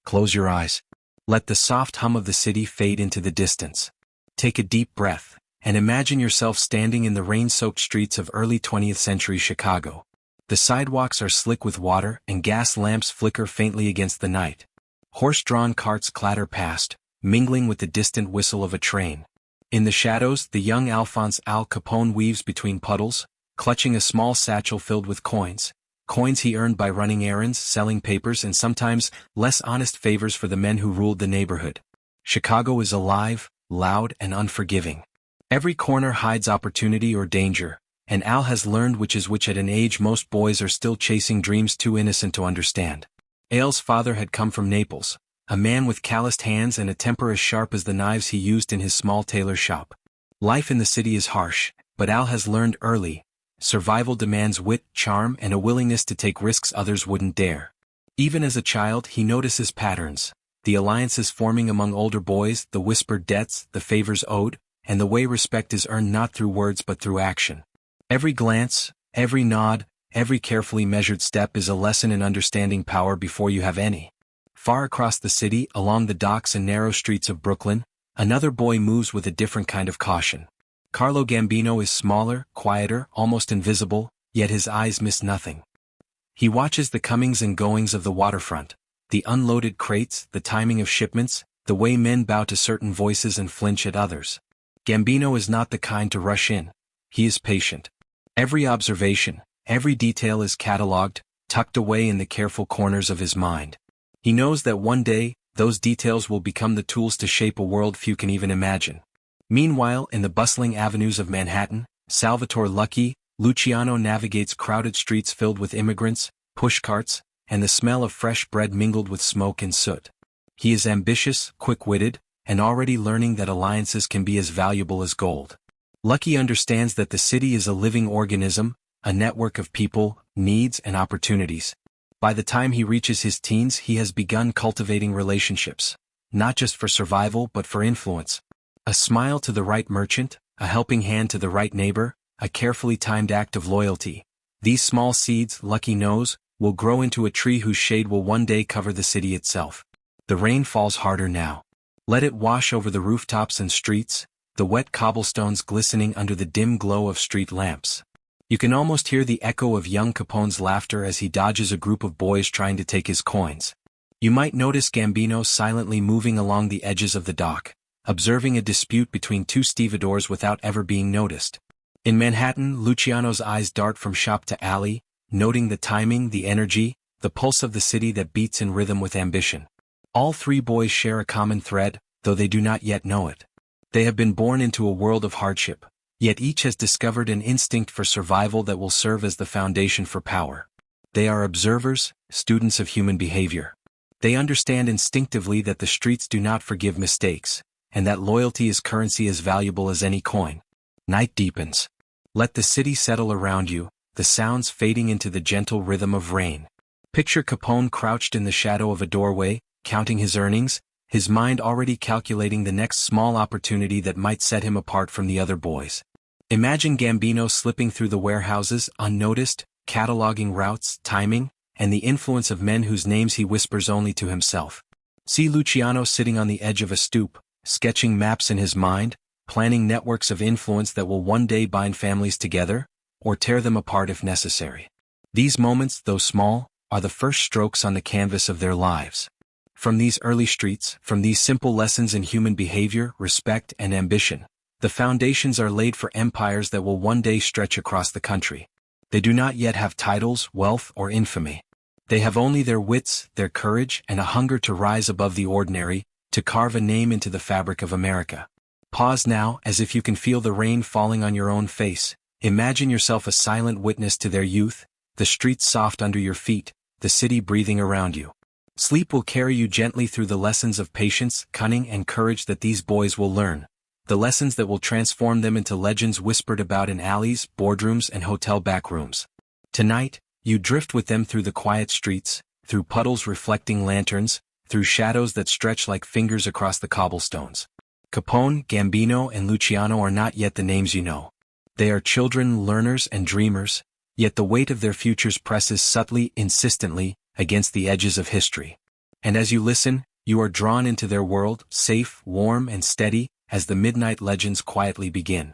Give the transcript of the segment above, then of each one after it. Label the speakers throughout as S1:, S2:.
S1: Close your eyes. Let the soft hum of the city fade into the distance. Take a deep breath, and imagine yourself standing in the rain-soaked streets of early 20th century Chicago. The sidewalks are slick with water and gas lamps flicker faintly against the night. Horse-drawn carts clatter past, mingling with the distant whistle of a train. In the shadows, the young Alphonse Al Capone weaves between puddles, clutching a small satchel filled with coins he earned by running errands, selling papers, and sometimes less honest favors for the men who ruled the neighborhood. Chicago is alive, loud, and unforgiving. Every corner hides opportunity or danger, and Al has learned which is which at an age most boys are still chasing dreams too innocent to understand. Al's father had come from Naples, a man with calloused hands and a temper as sharp as the knives he used in his small tailor shop. Life in the city is harsh, but Al has learned early. Survival demands wit, charm, and a willingness to take risks others wouldn't dare. Even as a child, he notices patterns, the alliances forming among older boys, the whispered debts, the favors owed, and the way respect is earned not through words but through action. Every glance, every nod, every carefully measured step is a lesson in understanding power before you have any. Far across the city, along the docks and narrow streets of Brooklyn, another boy moves with a different kind of caution. Carlo Gambino is smaller, quieter, almost invisible, yet his eyes miss nothing. He watches the comings and goings of the waterfront, the unloaded crates, the timing of shipments, the way men bow to certain voices and flinch at others. Gambino is not the kind to rush in. He is patient. Every observation, every detail is catalogued, tucked away in the careful corners of his mind. He knows that one day, those details will become the tools to shape a world few can even imagine. Meanwhile, in the bustling avenues of Manhattan, Salvatore Lucky Luciano navigates crowded streets filled with immigrants, pushcarts, and the smell of fresh bread mingled with smoke and soot. He is ambitious, quick-witted, and already learning that alliances can be as valuable as gold. Lucky understands that the city is a living organism, a network of people, needs, and opportunities. By the time he reaches his teens, he has begun cultivating relationships, not just for survival but for influence. A smile to the right merchant, a helping hand to the right neighbor, a carefully timed act of loyalty. These small seeds, Lucky knows, will grow into a tree whose shade will one day cover the city itself. The rain falls harder now. Let it wash over the rooftops and streets, the wet cobblestones glistening under the dim glow of street lamps. You can almost hear the echo of young Capone's laughter as he dodges a group of boys trying to take his coins. You might notice Gambino silently moving along the edges of the dock, observing a dispute between two stevedores without ever being noticed. In Manhattan, Luciano's eyes dart from shop to alley, noting the timing, the energy, the pulse of the city that beats in rhythm with ambition. All three boys share a common thread, though they do not yet know it. They have been born into a world of hardship, yet each has discovered an instinct for survival that will serve as the foundation for power. They are observers, students of human behavior. They understand instinctively that the streets do not forgive mistakes, and that loyalty is currency as valuable as any coin. Night deepens. Let the city settle around you, the sounds fading into the gentle rhythm of rain. Picture Capone crouched in the shadow of a doorway, counting his earnings, his mind already calculating the next small opportunity that might set him apart from the other boys. Imagine Gambino slipping through the warehouses, unnoticed, cataloging routes, timing, and the influence of men whose names he whispers only to himself. See Luciano sitting on the edge of a stoop, sketching maps in his mind, planning networks of influence that will one day bind families together, or tear them apart if necessary. These moments, though small, are the first strokes on the canvas of their lives. From these early streets, from these simple lessons in human behavior, respect, and ambition, the foundations are laid for empires that will one day stretch across the country. They do not yet have titles, wealth, or infamy. They have only their wits, their courage, and a hunger to rise above the ordinary, to carve a name into the fabric of America. Pause now, as if you can feel the rain falling on your own face. Imagine yourself a silent witness to their youth, the streets soft under your feet, the city breathing around you. Sleep will carry you gently through the lessons of patience, cunning, and courage that these boys will learn. The lessons that will transform them into legends whispered about in alleys, boardrooms, and hotel backrooms. Tonight, you drift with them through the quiet streets, through puddles reflecting lanterns, through shadows that stretch like fingers across the cobblestones. Capone, Gambino, and Luciano are not yet the names you know. They are children, learners, and dreamers, yet the weight of their futures presses subtly, insistently, against the edges of history. And as you listen, you are drawn into their world, safe, warm, and steady, as the midnight legends quietly begin.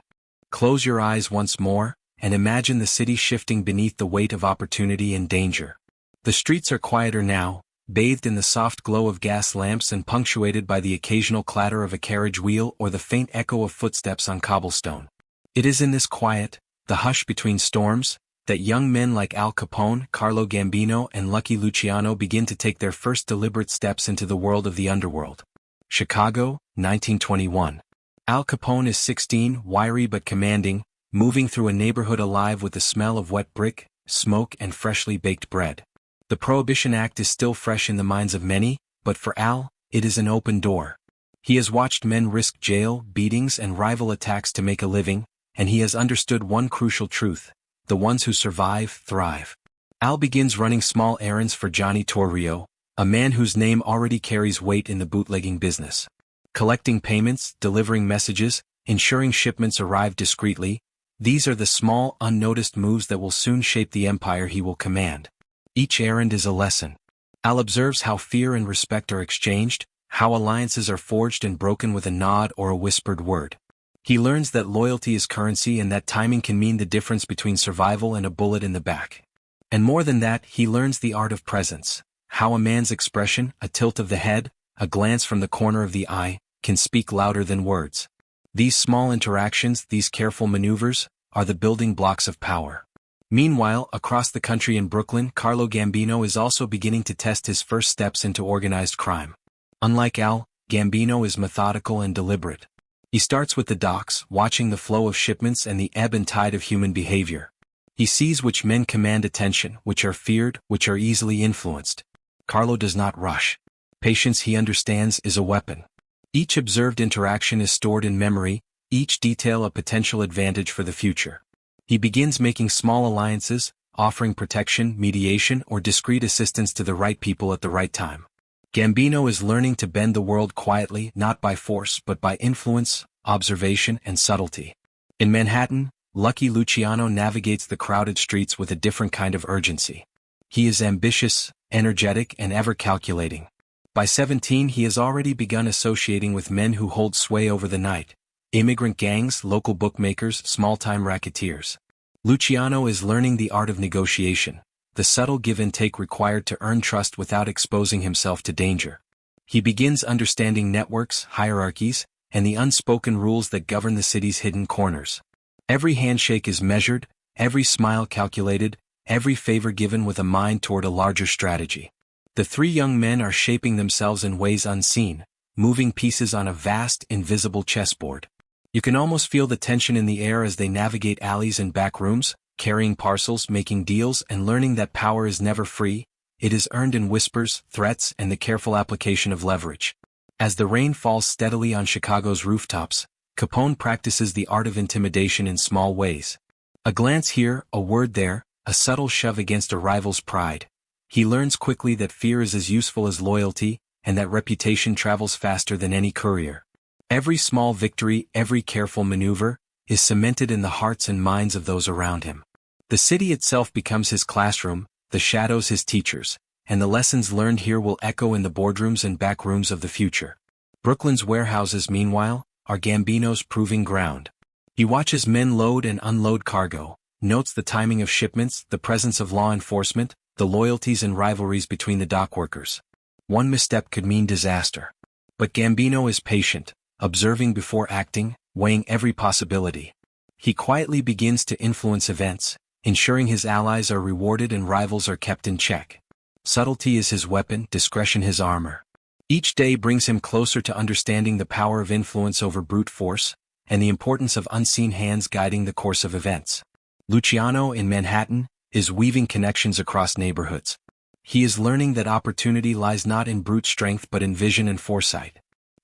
S1: Close your eyes once more, and imagine the city shifting beneath the weight of opportunity and danger. The streets are quieter now, bathed in the soft glow of gas lamps and punctuated by the occasional clatter of a carriage wheel or the faint echo of footsteps on cobblestone. It is in this quiet, the hush between storms, that young men like Al Capone, Carlo Gambino, and Lucky Luciano begin to take their first deliberate steps into the world of the underworld. Chicago, 1921. Al Capone is 16, wiry but commanding, moving through a neighborhood alive with the smell of wet brick, smoke, and freshly baked bread. The Prohibition Act is still fresh in the minds of many, but for Al, it is an open door. He has watched men risk jail, beatings, and rival attacks to make a living, and he has understood one crucial truth: the ones who survive, thrive. Al begins running small errands for Johnny Torrio, a man whose name already carries weight in the bootlegging business. Collecting payments, delivering messages, ensuring shipments arrive discreetly, these are the small, unnoticed moves that will soon shape the empire he will command. Each errand is a lesson. Al observes how fear and respect are exchanged, how alliances are forged and broken with a nod or a whispered word. He learns that loyalty is currency and that timing can mean the difference between survival and a bullet in the back. And more than that, he learns the art of presence, how a man's expression, a tilt of the head, a glance from the corner of the eye, can speak louder than words. These small interactions, these careful maneuvers, are the building blocks of power. Meanwhile, across the country in Brooklyn, Carlo Gambino is also beginning to test his first steps into organized crime. Unlike Al, Gambino is methodical and deliberate. He starts with the docks, watching the flow of shipments and the ebb and tide of human behavior. He sees which men command attention, which are feared, which are easily influenced. Carlo does not rush. Patience, he understands, is a weapon. Each observed interaction is stored in memory, each detail a potential advantage for the future. He begins making small alliances, offering protection, mediation, or discreet assistance to the right people at the right time. Gambino is learning to bend the world quietly, not by force but by influence, observation, and subtlety. In Manhattan, Lucky Luciano navigates the crowded streets with a different kind of urgency. He is ambitious, energetic, and ever calculating. By 17 he has already begun associating with men who hold sway over the night: immigrant gangs, local bookmakers, small-time racketeers. Luciano is learning the art of negotiation, the subtle give-and-take required to earn trust without exposing himself to danger. He begins understanding networks, hierarchies, and the unspoken rules that govern the city's hidden corners. Every handshake is measured, every smile calculated, every favor given with a mind toward a larger strategy. The three young men are shaping themselves in ways unseen, moving pieces on a vast, invisible chessboard. You can almost feel the tension in the air as they navigate alleys and back rooms, carrying parcels, making deals, and learning that power is never free. It is earned in whispers, threats, and the careful application of leverage. As the rain falls steadily on Chicago's rooftops, Capone practices the art of intimidation in small ways. A glance here, a word there, a subtle shove against a rival's pride. He learns quickly that fear is as useful as loyalty, and that reputation travels faster than any courier. Every small victory, every careful maneuver, is cemented in the hearts and minds of those around him. The city itself becomes his classroom, the shadows his teachers, and the lessons learned here will echo in the boardrooms and back rooms of the future. Brooklyn's warehouses, meanwhile, are Gambino's proving ground. He watches men load and unload cargo, notes the timing of shipments, the presence of law enforcement, the loyalties and rivalries between the dockworkers. One misstep could mean disaster. But Gambino is patient, observing before acting, weighing every possibility. He quietly begins to influence events, ensuring his allies are rewarded and rivals are kept in check. Subtlety is his weapon, discretion his armor. Each day brings him closer to understanding the power of influence over brute force, and the importance of unseen hands guiding the course of events. Luciano, in Manhattan, is weaving connections across neighborhoods. He is learning that opportunity lies not in brute strength but in vision and foresight.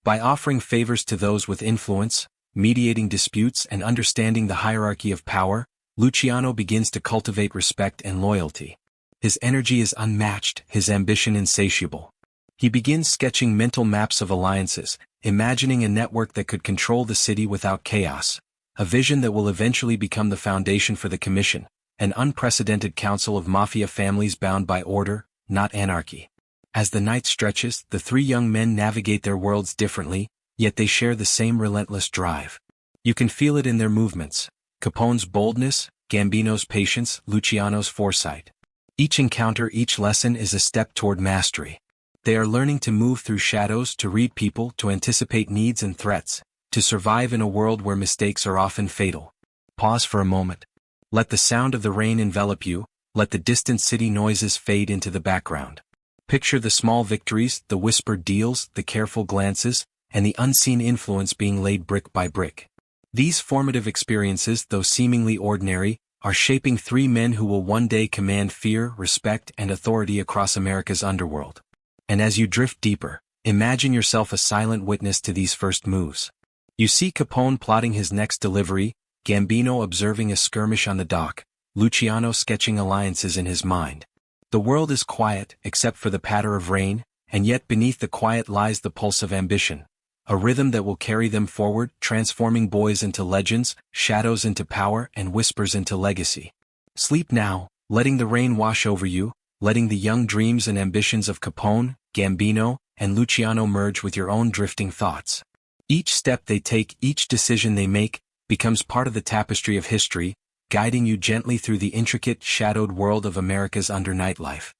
S1: By offering favors to those with influence, mediating disputes, and understanding the hierarchy of power, Luciano begins to cultivate respect and loyalty. His energy is unmatched, his ambition insatiable. He begins sketching mental maps of alliances, imagining a network that could control the city without chaos, a vision that will eventually become the foundation for the Commission, an unprecedented council of mafia families bound by order, not anarchy. As the night stretches, the three young men navigate their worlds differently, yet they share the same relentless drive. You can feel it in their movements: Capone's boldness, Gambino's patience, Luciano's foresight. Each encounter, each lesson is a step toward mastery. They are learning to move through shadows, to read people, to anticipate needs and threats, to survive in a world where mistakes are often fatal. Pause for a moment. Let the sound of the rain envelop you, let the distant city noises fade into the background. Picture the small victories, the whispered deals, the careful glances, and the unseen influence being laid brick by brick. These formative experiences, though seemingly ordinary, are shaping three men who will one day command fear, respect, and authority across America's underworld. And as you drift deeper, imagine yourself a silent witness to these first moves. You see Capone plotting his next delivery, Gambino observing a skirmish on the dock, Luciano sketching alliances in his mind. The world is quiet, except for the patter of rain, and yet beneath the quiet lies the pulse of ambition. A rhythm that will carry them forward, transforming boys into legends, shadows into power, and whispers into legacy. Sleep now, letting the rain wash over you, letting the young dreams and ambitions of Capone, Gambino, and Luciano merge with your own drifting thoughts. Each step they take, each decision they make, becomes part of the tapestry of history, guiding you gently through the intricate, shadowed world of America's under-night life.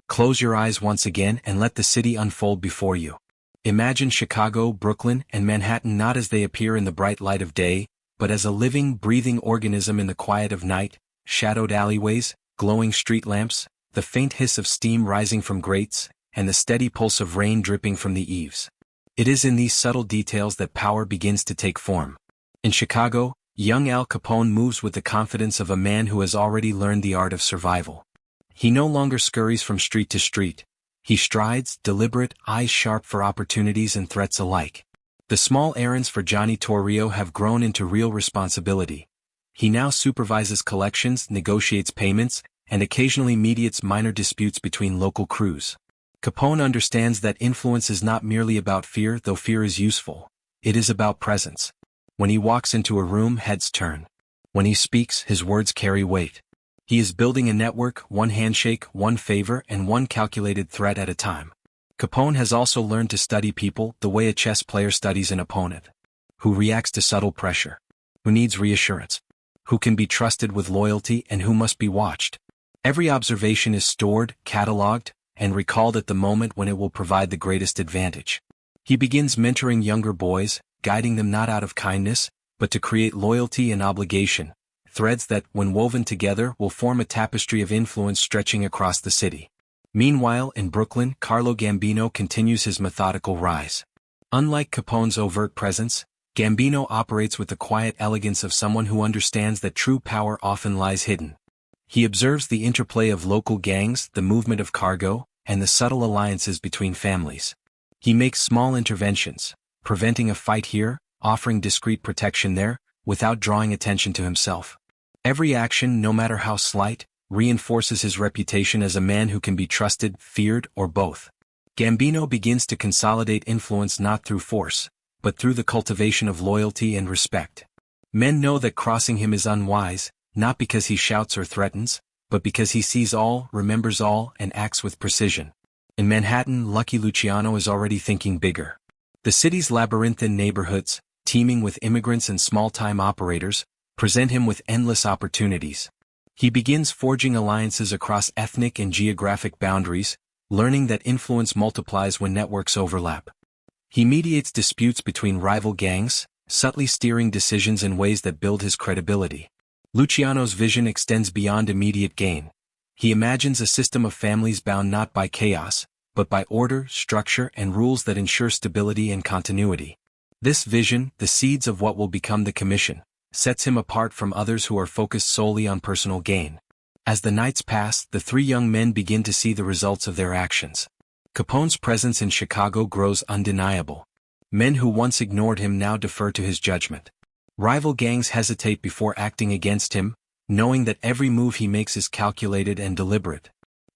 S1: Close your eyes once again and let the city unfold before you. Imagine Chicago, Brooklyn, and Manhattan not as they appear in the bright light of day, but as a living, breathing organism in the quiet of night: shadowed alleyways, glowing street lamps, the faint hiss of steam rising from grates, and the steady pulse of rain dripping from the eaves. It is in these subtle details that power begins to take form. In Chicago, young Al Capone moves with the confidence of a man who has already learned the art of survival. He no longer scurries from street to street. He strides, deliberate, eyes sharp for opportunities and threats alike. The small errands for Johnny Torrio have grown into real responsibility. He now supervises collections, negotiates payments, and occasionally mediates minor disputes between local crews. Capone understands that influence is not merely about fear, though fear is useful. It is about presence. When he walks into a room, heads turn. When he speaks, his words carry weight. He is building a network, one handshake, one favor, and one calculated threat at a time. Capone has also learned to study people the way a chess player studies an opponent. Who reacts to subtle pressure? Who needs reassurance? Who can be trusted with loyalty and who must be watched? Every observation is stored, catalogued, and recalled at the moment when it will provide the greatest advantage. He begins mentoring younger boys, guiding them not out of kindness, but to create loyalty and obligation, threads that, when woven together, will form a tapestry of influence stretching across the city. Meanwhile, in Brooklyn, Carlo Gambino continues his methodical rise. Unlike Capone's overt presence, Gambino operates with the quiet elegance of someone who understands that true power often lies hidden. He observes the interplay of local gangs, the movement of cargo, and the subtle alliances between families. He makes small interventions, preventing a fight here, offering discreet protection there, without drawing attention to himself. Every action, no matter how slight, reinforces his reputation as a man who can be trusted, feared, or both. Gambino begins to consolidate influence not through force, but through the cultivation of loyalty and respect. Men know that crossing him is unwise, not because he shouts or threatens, but because he sees all, remembers all, and acts with precision. In Manhattan, Lucky Luciano is already thinking bigger. The city's labyrinthine neighborhoods, teeming with immigrants and small-time operators, present him with endless opportunities. He begins forging alliances across ethnic and geographic boundaries, learning that influence multiplies when networks overlap. He mediates disputes between rival gangs, subtly steering decisions in ways that build his credibility. Luciano's vision extends beyond immediate gain. He imagines a system of families bound not by chaos, but by order, structure, and rules that ensure stability and continuity. This vision, the seeds of what will become the Commission, sets him apart from others who are focused solely on personal gain. As the nights pass, the three young men begin to see the results of their actions. Capone's presence in Chicago grows undeniable. Men who once ignored him now defer to his judgment. Rival gangs hesitate before acting against him, knowing that every move he makes is calculated and deliberate.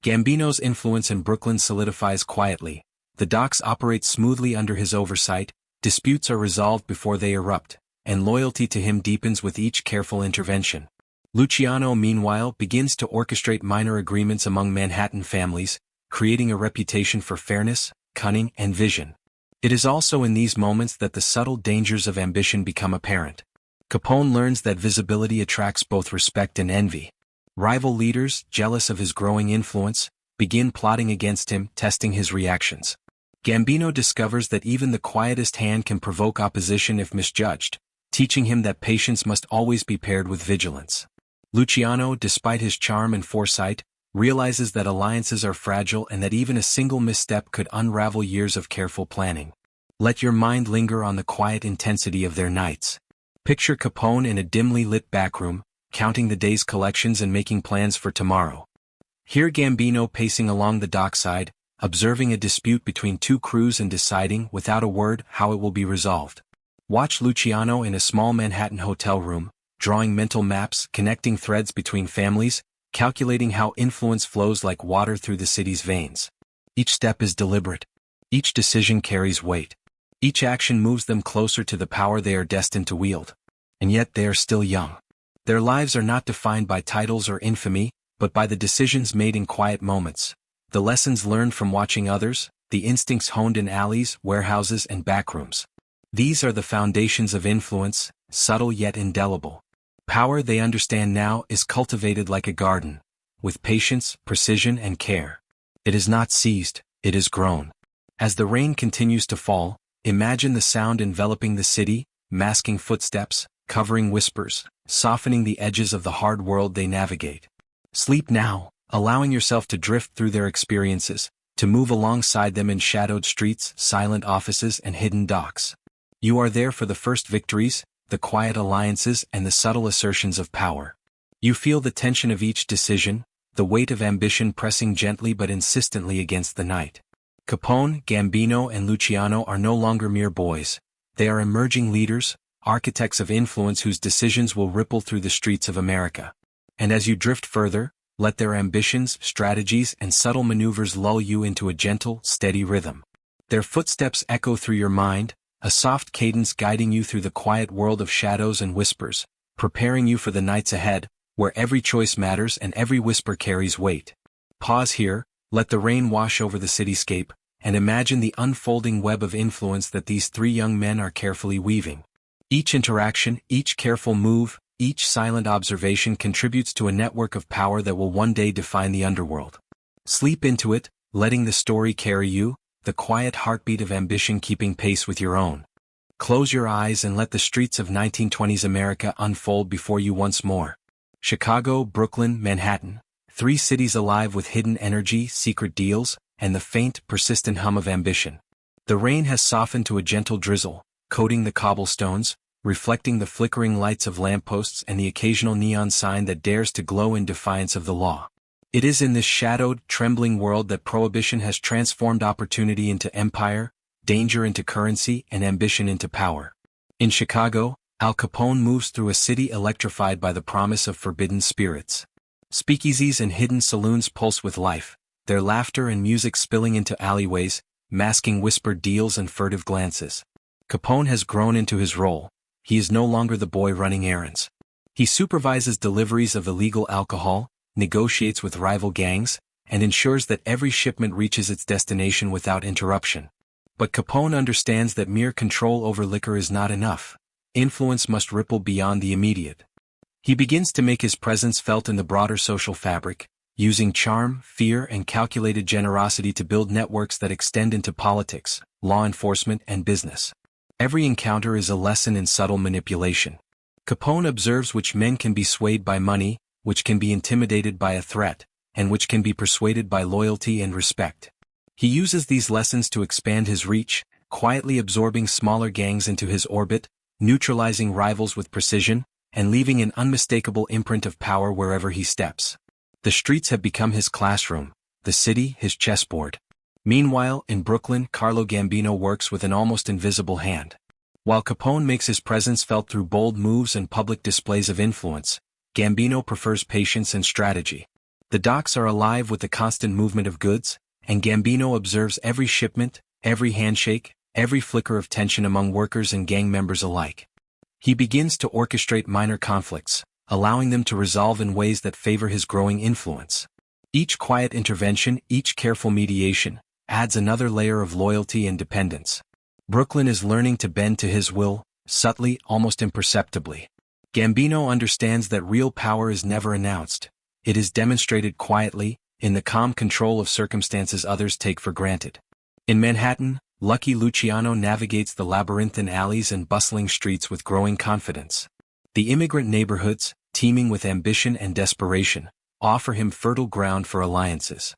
S1: Gambino's influence in Brooklyn solidifies quietly. The docks operate smoothly under his oversight, disputes are resolved before they erupt, and loyalty to him deepens with each careful intervention. Luciano, meanwhile, begins to orchestrate minor agreements among Manhattan families, creating a reputation for fairness, cunning, and vision. It is also in these moments that the subtle dangers of ambition become apparent. Capone learns that visibility attracts both respect and envy. Rival leaders, jealous of his growing influence, begin plotting against him, testing his reactions. Gambino discovers that even the quietest hand can provoke opposition if misjudged, teaching him that patience must always be paired with vigilance. Luciano, despite his charm and foresight, realizes that alliances are fragile and that even a single misstep could unravel years of careful planning. Let your mind linger on the quiet intensity of their nights. Picture Capone in a dimly lit backroom, counting the day's collections and making plans for tomorrow. Hear Gambino pacing along the dockside, observing a dispute between two crews and deciding, without a word, how it will be resolved. Watch Luciano in a small Manhattan hotel room, drawing mental maps, connecting threads between families, calculating how influence flows like water through the city's veins. Each step is deliberate. Each decision carries weight. Each action moves them closer to the power they are destined to wield. And yet they are still young. Their lives are not defined by titles or infamy, but by the decisions made in quiet moments, the lessons learned from watching others, the instincts honed in alleys, warehouses, and backrooms. These are the foundations of influence, subtle yet indelible. Power, they understand now, is cultivated like a garden, with patience, precision, and care. It is not seized, it is grown. As the rain continues to fall, imagine the sound enveloping the city, masking footsteps, covering whispers, softening the edges of the hard world they navigate. Sleep now, allowing yourself to drift through their experiences, to move alongside them in shadowed streets, silent offices, and hidden docks. You are there for the first victories, the quiet alliances, and the subtle assertions of power. You feel the tension of each decision, the weight of ambition pressing gently but insistently against the night. Capone, Gambino, and Luciano are no longer mere boys. They are emerging leaders, architects of influence whose decisions will ripple through the streets of America. And as you drift further, let their ambitions, strategies, and subtle maneuvers lull you into a gentle, steady rhythm. Their footsteps echo through your mind, a soft cadence guiding you through the quiet world of shadows and whispers, preparing you for the nights ahead, where every choice matters and every whisper carries weight. Pause here, let the rain wash over the cityscape, and imagine the unfolding web of influence that these three young men are carefully weaving. Each interaction, each careful move, each silent observation contributes to a network of power that will one day define the underworld. Sleep into it, letting the story carry you, the quiet heartbeat of ambition keeping pace with your own. Close your eyes and let the streets of 1920s America unfold before you once more. Chicago, Brooklyn, Manhattan, three cities alive with hidden energy, secret deals, and the faint, persistent hum of ambition. The rain has softened to a gentle drizzle, coating the cobblestones, reflecting the flickering lights of lampposts and the occasional neon sign that dares to glow in defiance of the law. It is in this shadowed, trembling world that prohibition has transformed opportunity into empire, danger into currency, and ambition into power. In Chicago, Al Capone moves through a city electrified by the promise of forbidden spirits. Speakeasies and hidden saloons pulse with life, their laughter and music spilling into alleyways, masking whispered deals and furtive glances. Capone has grown into his role. He is no longer the boy running errands. He supervises deliveries of illegal alcohol, negotiates with rival gangs, and ensures that every shipment reaches its destination without interruption. But Capone understands that mere control over liquor is not enough. Influence must ripple beyond the immediate. He begins to make his presence felt in the broader social fabric, using charm, fear, and calculated generosity to build networks that extend into politics, law enforcement, and business. Every encounter is a lesson in subtle manipulation. Capone observes which men can be swayed by money, which can be intimidated by a threat, and which can be persuaded by loyalty and respect. He uses these lessons to expand his reach, quietly absorbing smaller gangs into his orbit, neutralizing rivals with precision, and leaving an unmistakable imprint of power wherever he steps. The streets have become his classroom, the city his chessboard. Meanwhile, in Brooklyn, Carlo Gambino works with an almost invisible hand. While Capone makes his presence felt through bold moves and public displays of influence, Gambino prefers patience and strategy. The docks are alive with the constant movement of goods, and Gambino observes every shipment, every handshake, every flicker of tension among workers and gang members alike. He begins to orchestrate minor conflicts, allowing them to resolve in ways that favor his growing influence. Each quiet intervention, each careful mediation, adds another layer of loyalty and dependence. Brooklyn is learning to bend to his will, subtly, almost imperceptibly. Gambino understands that real power is never announced. It is demonstrated quietly, in the calm control of circumstances others take for granted. In Manhattan, Lucky Luciano navigates the labyrinthine alleys and bustling streets with growing confidence. The immigrant neighborhoods, teeming with ambition and desperation, offer him fertile ground for alliances.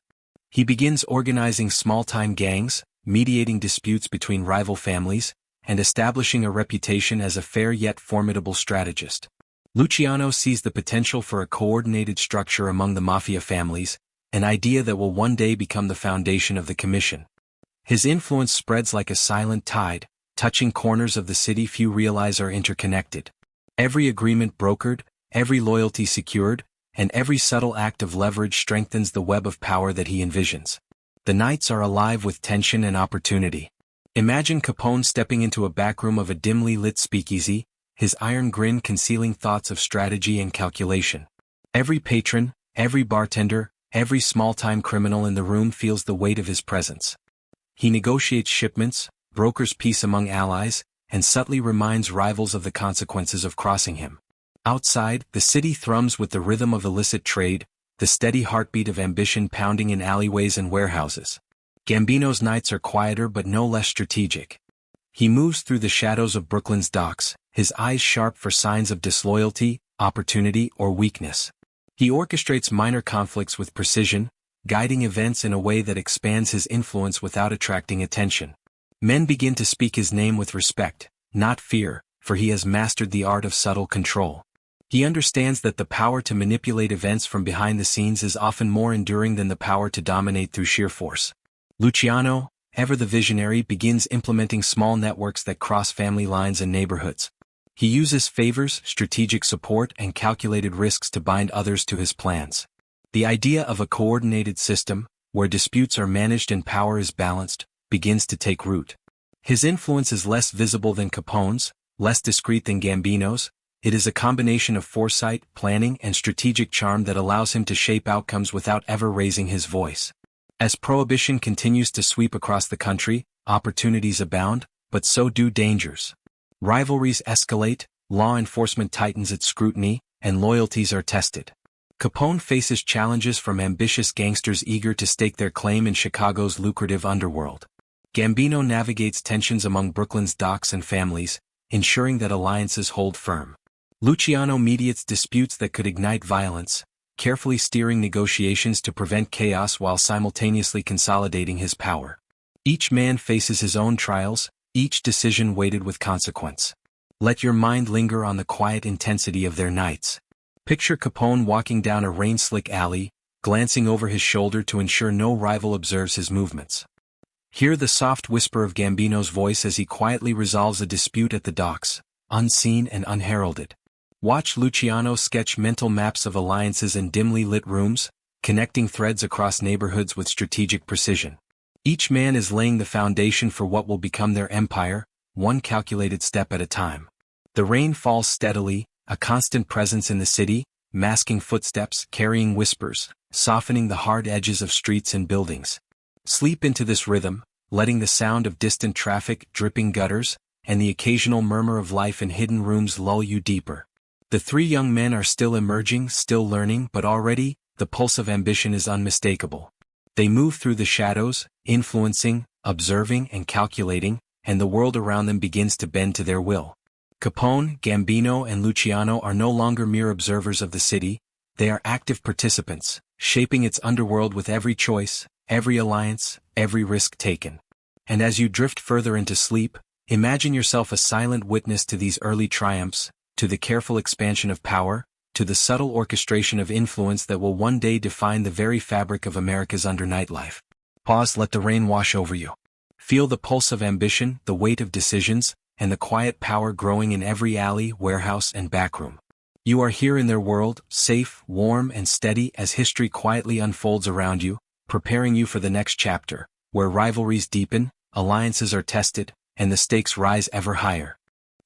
S1: He begins organizing small-time gangs, mediating disputes between rival families, and establishing a reputation as a fair yet formidable strategist. Luciano sees the potential for a coordinated structure among the mafia families, an idea that will one day become the foundation of the commission. His influence spreads like a silent tide, touching corners of the city few realize are interconnected. Every agreement brokered, every loyalty secured, and every subtle act of leverage strengthens the web of power that he envisions. The nights are alive with tension and opportunity. Imagine Capone stepping into a backroom of a dimly lit speakeasy, his iron grin concealing thoughts of strategy and calculation. Every patron, every bartender, every small-time criminal in the room feels the weight of his presence. He negotiates shipments, brokers peace among allies, and subtly reminds rivals of the consequences of crossing him. Outside, the city thrums with the rhythm of illicit trade, the steady heartbeat of ambition pounding in alleyways and warehouses. Gambino's nights are quieter but no less strategic. He moves through the shadows of Brooklyn's docks, his eyes sharp for signs of disloyalty, opportunity, or weakness. He orchestrates minor conflicts with precision, guiding events in a way that expands his influence without attracting attention. Men begin to speak his name with respect, not fear, for he has mastered the art of subtle control. He understands that the power to manipulate events from behind the scenes is often more enduring than the power to dominate through sheer force. Luciano, ever the visionary, begins implementing small networks that cross family lines and neighborhoods. He uses favors, strategic support, and calculated risks to bind others to his plans. The idea of a coordinated system, where disputes are managed and power is balanced, begins to take root. His influence is less visible than Capone's, less discreet than Gambino's. It is a combination of foresight, planning, and strategic charm that allows him to shape outcomes without ever raising his voice. As prohibition continues to sweep across the country, opportunities abound, but so do dangers. Rivalries escalate, law enforcement tightens its scrutiny, and loyalties are tested. Capone faces challenges from ambitious gangsters eager to stake their claim in Chicago's lucrative underworld. Gambino navigates tensions among Brooklyn's docks and families, ensuring that alliances hold firm. Luciano mediates disputes that could ignite violence, carefully steering negotiations to prevent chaos while simultaneously consolidating his power. Each man faces his own trials, each decision weighted with consequence. Let your mind linger on the quiet intensity of their nights. Picture Capone walking down a rain-slick alley, glancing over his shoulder to ensure no rival observes his movements. Hear the soft whisper of Gambino's voice as he quietly resolves a dispute at the docks, unseen and unheralded. Watch Luciano sketch mental maps of alliances in dimly lit rooms, connecting threads across neighborhoods with strategic precision. Each man is laying the foundation for what will become their empire, one calculated step at a time. The rain falls steadily, a constant presence in the city, masking footsteps, carrying whispers, softening the hard edges of streets and buildings. Sleep into this rhythm, letting the sound of distant traffic, dripping gutters, and the occasional murmur of life in hidden rooms lull you deeper. The three young men are still emerging, still learning, but already, the pulse of ambition is unmistakable. They move through the shadows, influencing, observing, and calculating, and the world around them begins to bend to their will. Capone, Gambino, and Luciano are no longer mere observers of the city, they are active participants, shaping its underworld with every choice, every alliance, every risk taken. And as you drift further into sleep, imagine yourself a silent witness to these early triumphs, to the careful expansion of power, to the subtle orchestration of influence that will one day define the very fabric of America's undernight life. Pause, let the rain wash over you. Feel the pulse of ambition, the weight of decisions, and the quiet power growing in every alley, warehouse, and backroom. You are here in their world, safe, warm, and steady as history quietly unfolds around you, preparing you for the next chapter, where rivalries deepen, alliances are tested, and the stakes rise ever higher.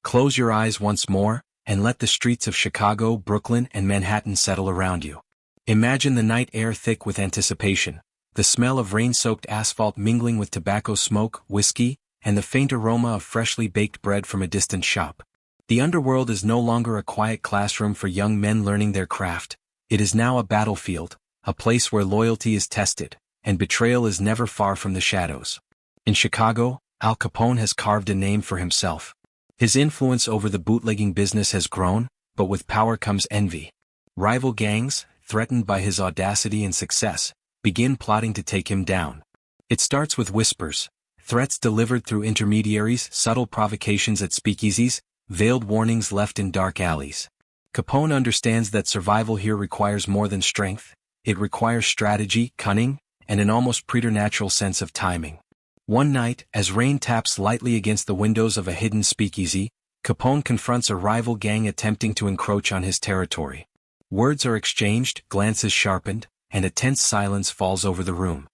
S1: Close your eyes once more, and let the streets of Chicago, Brooklyn, and Manhattan settle around you. Imagine the night air thick with anticipation, the smell of rain-soaked asphalt mingling with tobacco smoke, whiskey, and the faint aroma of freshly baked bread from a distant shop. The underworld is no longer a quiet classroom for young men learning their craft. It is now a battlefield, a place where loyalty is tested, and betrayal is never far from the shadows. In Chicago, Al Capone has carved a name for himself. His influence over the bootlegging business has grown, but with power comes envy. Rival gangs, threatened by his audacity and success, begin plotting to take him down. It starts with whispers, threats delivered through intermediaries, subtle provocations at speakeasies, veiled warnings left in dark alleys. Capone understands that survival here requires more than strength. It requires strategy, cunning, and an almost preternatural sense of timing. One night, as rain taps lightly against the windows of a hidden speakeasy, Capone confronts a rival gang attempting to encroach on his territory. Words are exchanged, glances sharpened, and a tense silence falls over the room.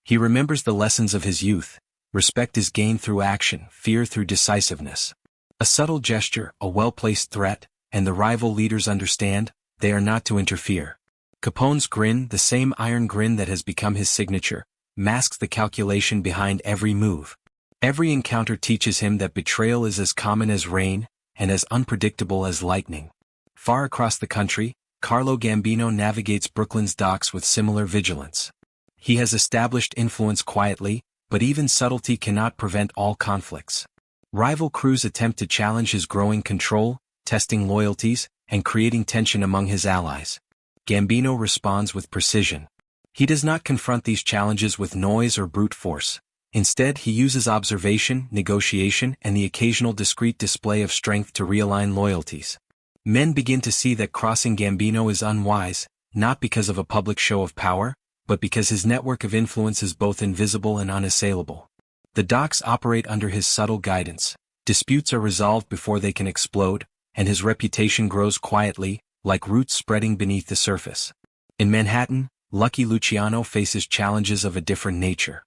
S1: He remembers the lessons of his youth. Respect is gained through action, fear through decisiveness. A subtle gesture, a well-placed threat, and the rival leaders understand, they are not to interfere. Capone's grin, the same iron grin that has become his signature, masks the calculation behind every move. Every encounter teaches him that betrayal is as common as rain, and as unpredictable as lightning. Far across the country, Carlo Gambino navigates Brooklyn's docks with similar vigilance. He has established influence quietly, but even subtlety cannot prevent all conflicts. Rival crews attempt to challenge his growing control, testing loyalties, and creating tension among his allies. Gambino responds with precision. He does not confront these challenges with noise or brute force. Instead, he uses observation, negotiation, and the occasional discreet display of strength to realign loyalties. Men begin to see that crossing Gambino is unwise, not because of a public show of power, but because his network of influence is both invisible and unassailable. The docks operate under his subtle guidance. Disputes are resolved before they can explode, and his reputation grows quietly, like roots spreading beneath the surface. In Manhattan, Lucky Luciano faces challenges of a different nature.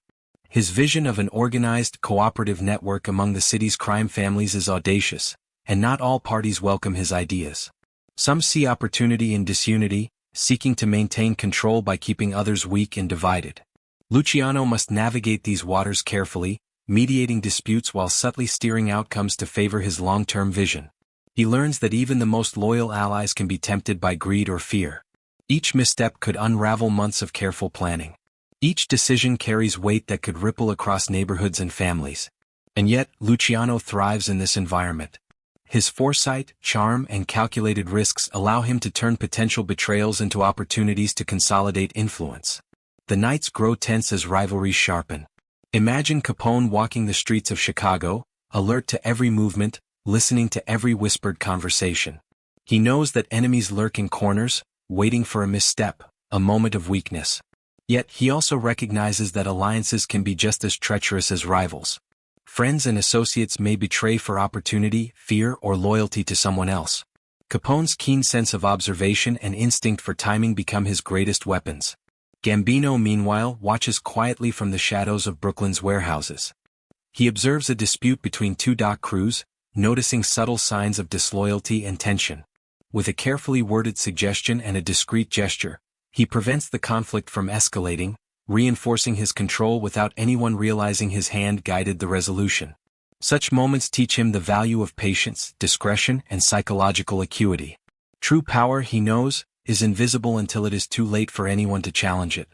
S1: His vision of an organized, cooperative network among the city's crime families is audacious, and not all parties welcome his ideas. Some see opportunity in disunity, seeking to maintain control by keeping others weak and divided. Luciano must navigate these waters carefully, mediating disputes while subtly steering outcomes to favor his long-term vision. He learns that even the most loyal allies can be tempted by greed or fear. Each misstep could unravel months of careful planning. Each decision carries weight that could ripple across neighborhoods and families. And yet, Luciano thrives in this environment. His foresight, charm, and calculated risks allow him to turn potential betrayals into opportunities to consolidate influence. The nights grow tense as rivalries sharpen. Imagine Capone walking the streets of Chicago, alert to every movement, listening to every whispered conversation. He knows that enemies lurk in corners, waiting for a misstep, a moment of weakness. Yet he also recognizes that alliances can be just as treacherous as rivals. Friends and associates may betray for opportunity, fear, or loyalty to someone else. Capone's keen sense of observation and instinct for timing become his greatest weapons. Gambino, meanwhile, watches quietly from the shadows of Brooklyn's warehouses. He observes a dispute between two dock crews, noticing subtle signs of disloyalty and tension. With a carefully worded suggestion and a discreet gesture, he prevents the conflict from escalating, reinforcing his control without anyone realizing his hand guided the resolution. Such moments teach him the value of patience, discretion, and psychological acuity. True power, he knows, is invisible until it is too late for anyone to challenge it.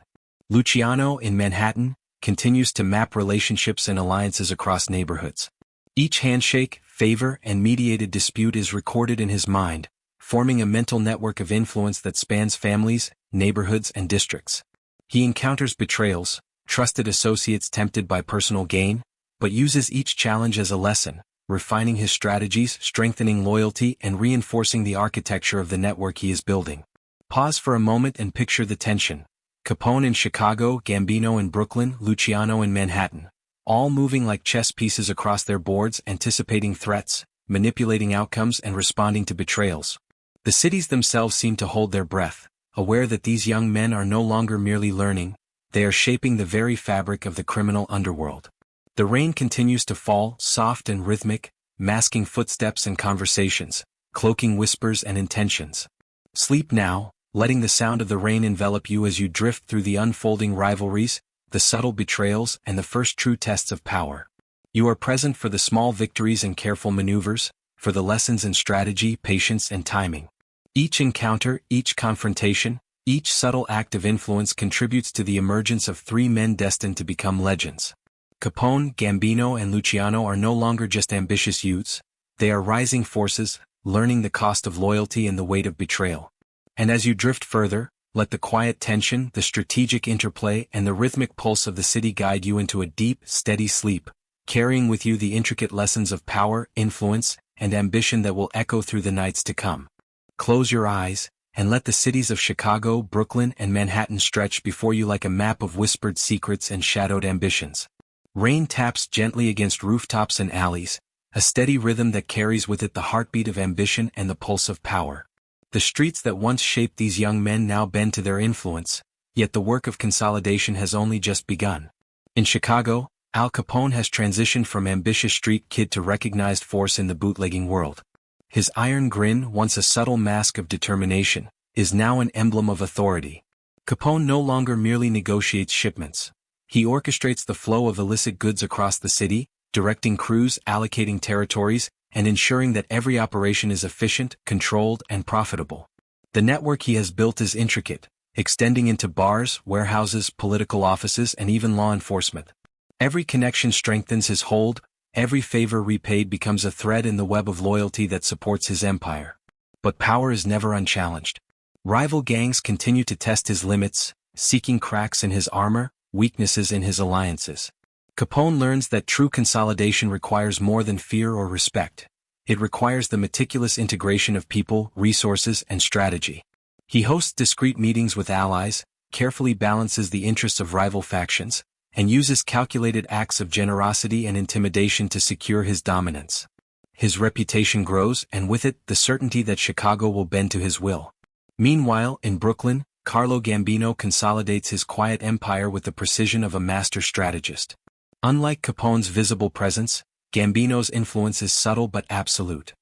S1: Luciano, in Manhattan, continues to map relationships and alliances across neighborhoods. Each handshake, favor, and mediated dispute is recorded in his mind, forming a mental network of influence that spans families, neighborhoods, and districts. He encounters betrayals, trusted associates tempted by personal gain, but uses each challenge as a lesson, refining his strategies, strengthening loyalty, and reinforcing the architecture of the network he is building. Pause for a moment and picture the tension. Capone in Chicago, Gambino in Brooklyn, Luciano in Manhattan. All moving like chess pieces across their boards, anticipating threats, manipulating outcomes, and responding to betrayals. The cities themselves seem to hold their breath, aware that these young men are no longer merely learning, they are shaping the very fabric of the criminal underworld. The rain continues to fall, soft and rhythmic, masking footsteps and conversations, cloaking whispers and intentions. Sleep now, letting the sound of the rain envelop you as you drift through the unfolding rivalries, the subtle betrayals, and the first true tests of power. You are present for the small victories and careful maneuvers, for the lessons in strategy, patience, and timing. Each encounter, each confrontation, each subtle act of influence contributes to the emergence of three men destined to become legends. Capone, Gambino, and Luciano are no longer just ambitious youths, they are rising forces, learning the cost of loyalty and the weight of betrayal. And as you drift further, let the quiet tension, the strategic interplay, and the rhythmic pulse of the city guide you into a deep, steady sleep, carrying with you the intricate lessons of power, influence, and ambition that will echo through the nights to come. Close your eyes, and let the cities of Chicago, Brooklyn, and Manhattan stretch before you like a map of whispered secrets and shadowed ambitions. Rain taps gently against rooftops and alleys, a steady rhythm that carries with it the heartbeat of ambition and the pulse of power. The streets that once shaped these young men now bend to their influence, yet the work of consolidation has only just begun. In Chicago, Al Capone has transitioned from ambitious street kid to recognized force in the bootlegging world. His iron grin, once a subtle mask of determination, is now an emblem of authority. Capone no longer merely negotiates shipments. He orchestrates the flow of illicit goods across the city, directing crews, allocating territories, and ensuring that every operation is efficient, controlled, and profitable. The network he has built is intricate, extending into bars, warehouses, political offices, and even law enforcement. Every connection strengthens his hold, every favor repaid becomes a thread in the web of loyalty that supports his empire. But power is never unchallenged. Rival gangs continue to test his limits, seeking cracks in his armor, weaknesses in his alliances. Capone learns that true consolidation requires more than fear or respect. It requires the meticulous integration of people, resources, and strategy. He hosts discreet meetings with allies, carefully balances the interests of rival factions, and uses calculated acts of generosity and intimidation to secure his dominance. His reputation grows, and with it, the certainty that Chicago will bend to his will. Meanwhile, in Brooklyn, Carlo Gambino consolidates his quiet empire with the precision of a master strategist. Unlike Capone's visible presence, Gambino's influence is subtle but absolute.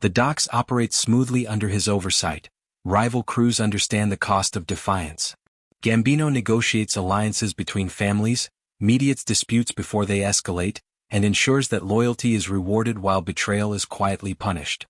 S1: The docks operate smoothly under his oversight. Rival crews understand the cost of defiance. Gambino negotiates alliances between families, mediates disputes before they escalate, and ensures that loyalty is rewarded while betrayal is quietly punished.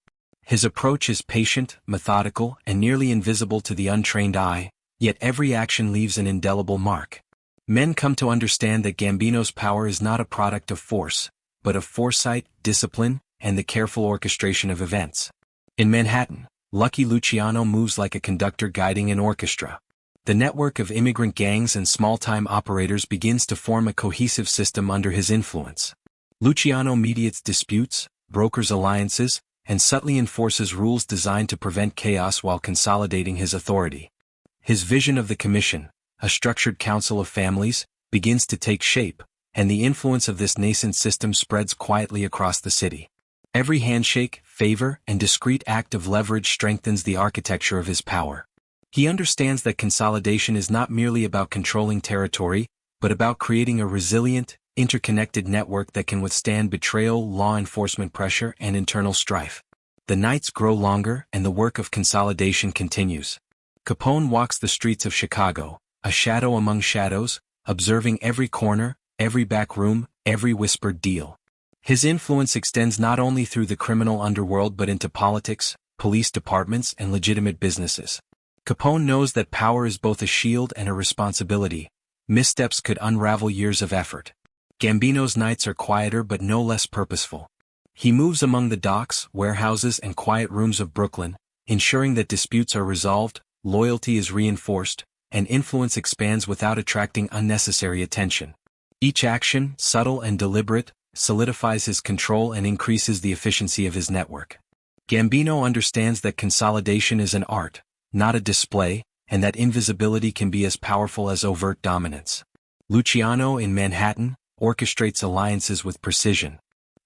S1: His approach is patient, methodical, and nearly invisible to the untrained eye, yet every action leaves an indelible mark. Men come to understand that Gambino's power is not a product of force, but of foresight, discipline, and the careful orchestration of events. In Manhattan, Lucky Luciano moves like a conductor guiding an orchestra. The network of immigrant gangs and small-time operators begins to form a cohesive system under his influence. Luciano mediates disputes, brokers alliances, and subtly enforces rules designed to prevent chaos while consolidating his authority. His vision of the commission, a structured council of families, begins to take shape, and the influence of this nascent system spreads quietly across the city. Every handshake, favor, and discreet act of leverage strengthens the architecture of his power. He understands that consolidation is not merely about controlling territory, but about creating a resilient, interconnected network that can withstand betrayal, law enforcement pressure, and internal strife. The nights grow longer, and the work of consolidation continues. Capone walks the streets of Chicago, a shadow among shadows, observing every corner, every back room, every whispered deal. His influence extends not only through the criminal underworld but into politics, police departments, and legitimate businesses. Capone knows that power is both a shield and a responsibility. Missteps could unravel years of effort. Gambino's nights are quieter but no less purposeful. He moves among the docks, warehouses, and quiet rooms of Brooklyn, ensuring that disputes are resolved, loyalty is reinforced, and influence expands without attracting unnecessary attention. Each action, subtle and deliberate, solidifies his control and increases the efficiency of his network. Gambino understands that consolidation is an art, not a display, and that invisibility can be as powerful as overt dominance. Luciano in Manhattan orchestrates alliances with precision.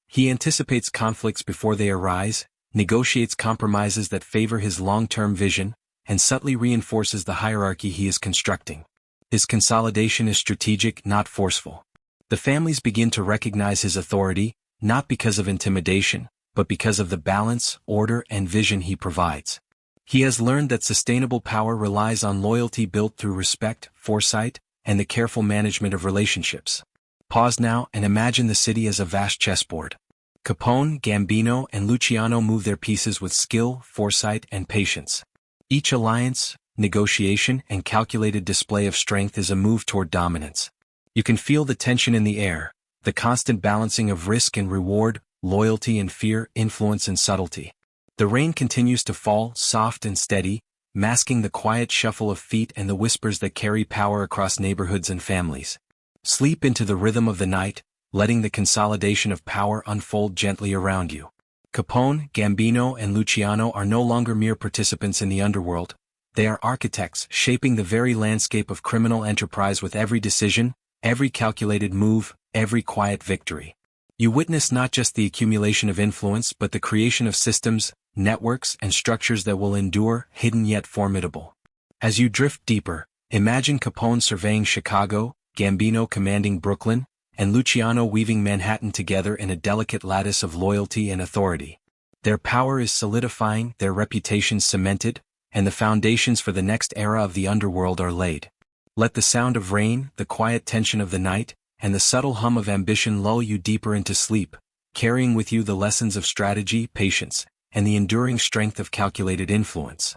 S1: He anticipates conflicts before they arise, negotiates compromises that favor his long-term vision, and subtly reinforces the hierarchy he is constructing. His consolidation is strategic, not forceful. The families begin to recognize his authority, not because of intimidation, but because of the balance, order, and vision he provides. He has learned that sustainable power relies on loyalty built through respect, foresight, and the careful management of relationships. Pause now and imagine the city as a vast chessboard. Capone, Gambino, and Luciano move their pieces with skill, foresight, and patience. Each alliance, negotiation, and calculated display of strength is a move toward dominance. You can feel the tension in the air, the constant balancing of risk and reward, loyalty and fear, influence and subtlety. The rain continues to fall, soft and steady, masking the quiet shuffle of feet and the whispers that carry power across neighborhoods and families. Sleep into the rhythm of the night, letting the consolidation of power unfold gently around you. Capone, Gambino, and Luciano are no longer mere participants in the underworld. They are architects, shaping the very landscape of criminal enterprise with every decision, every calculated move, every quiet victory. You witness not just the accumulation of influence but the creation of systems, networks, and structures that will endure, hidden yet formidable. As you drift deeper, imagine Capone surveying Chicago, Gambino commanding Brooklyn, and Luciano weaving Manhattan together in a delicate lattice of loyalty and authority. Their power is solidifying, their reputations cemented, and the foundations for the next era of the underworld are laid. Let the sound of rain, the quiet tension of the night, and the subtle hum of ambition lull you deeper into sleep, carrying with you the lessons of strategy, patience, and the enduring strength of calculated influence.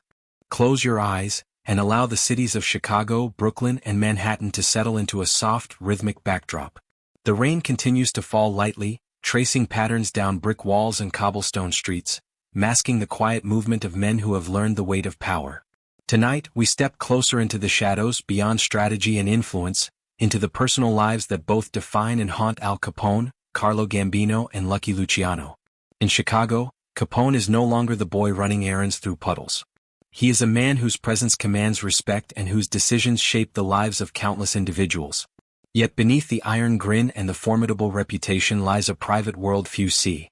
S1: Close your eyes, and allow the cities of Chicago, Brooklyn, and Manhattan to settle into a soft, rhythmic backdrop. The rain continues to fall lightly, tracing patterns down brick walls and cobblestone streets, masking the quiet movement of men who have learned the weight of power. Tonight, we step closer into the shadows, beyond strategy and influence, into the personal lives that both define and haunt Al Capone, Carlo Gambino, and Lucky Luciano. In Chicago, Capone is no longer the boy running errands through puddles. He is a man whose presence commands respect and whose decisions shape the lives of countless individuals. Yet beneath the iron grin and the formidable reputation lies a private world few see.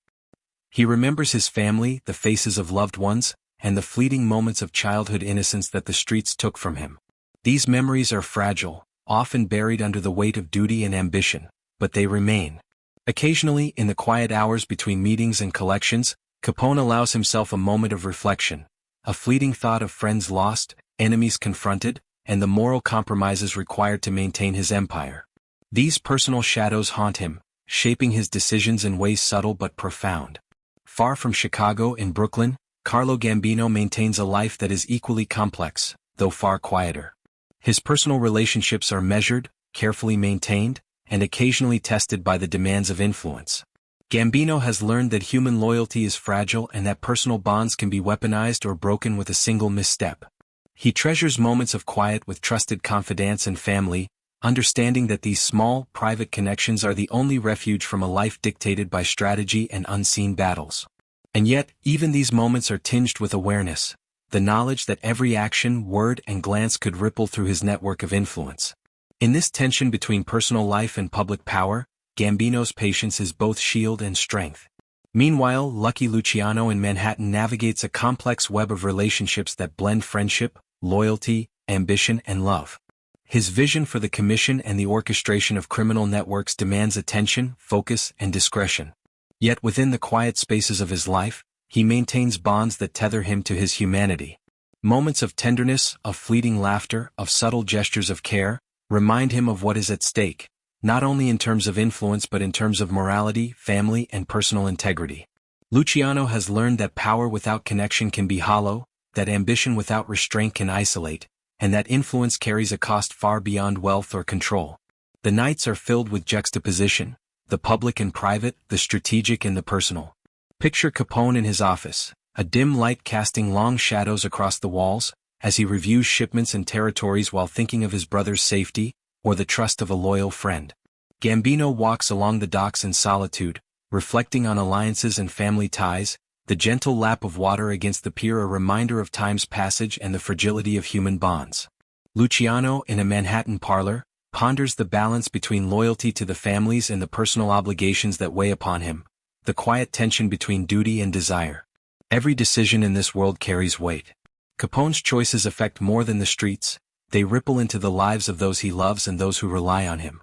S1: He remembers his family, the faces of loved ones, and the fleeting moments of childhood innocence that the streets took from him. These memories are fragile, often buried under the weight of duty and ambition, but they remain. Occasionally, in the quiet hours between meetings and collections, Capone allows himself a moment of reflection, a fleeting thought of friends lost, enemies confronted, and the moral compromises required to maintain his empire. These personal shadows haunt him, shaping his decisions in ways subtle but profound. Far from Chicago, in Brooklyn, Carlo Gambino maintains a life that is equally complex, though far quieter. His personal relationships are measured, carefully maintained, and occasionally tested by the demands of influence. Gambino has learned that human loyalty is fragile and that personal bonds can be weaponized or broken with a single misstep. He treasures moments of quiet with trusted confidants and family, understanding that these small, private connections are the only refuge from a life dictated by strategy and unseen battles. And yet, even these moments are tinged with awareness, the knowledge that every action, word, and glance could ripple through his network of influence. In this tension between personal life and public power, Gambino's patience is both shield and strength. Meanwhile, Lucky Luciano in Manhattan navigates a complex web of relationships that blend friendship, loyalty, ambition, and love. His vision for the commission and the orchestration of criminal networks demands attention, focus, and discretion. Yet within the quiet spaces of his life, he maintains bonds that tether him to his humanity. Moments of tenderness, of fleeting laughter, of subtle gestures of care, remind him of what is at stake, not only in terms of influence but in terms of morality, family, and personal integrity. Luciano has learned that power without connection can be hollow, that ambition without restraint can isolate, and that influence carries a cost far beyond wealth or control. The nights are filled with juxtaposition, the public and private, the strategic and the personal. Picture Capone in his office, a dim light casting long shadows across the walls, as he reviews shipments and territories while thinking of his brother's safety, or the trust of a loyal friend. Gambino walks along the docks in solitude, reflecting on alliances and family ties, the gentle lap of water against the pier a reminder of time's passage and the fragility of human bonds. Luciano, in a Manhattan parlor, ponders the balance between loyalty to the families and the personal obligations that weigh upon him, the quiet tension between duty and desire. Every decision in this world carries weight. Capone's choices affect more than the streets, they ripple into the lives of those he loves and those who rely on him.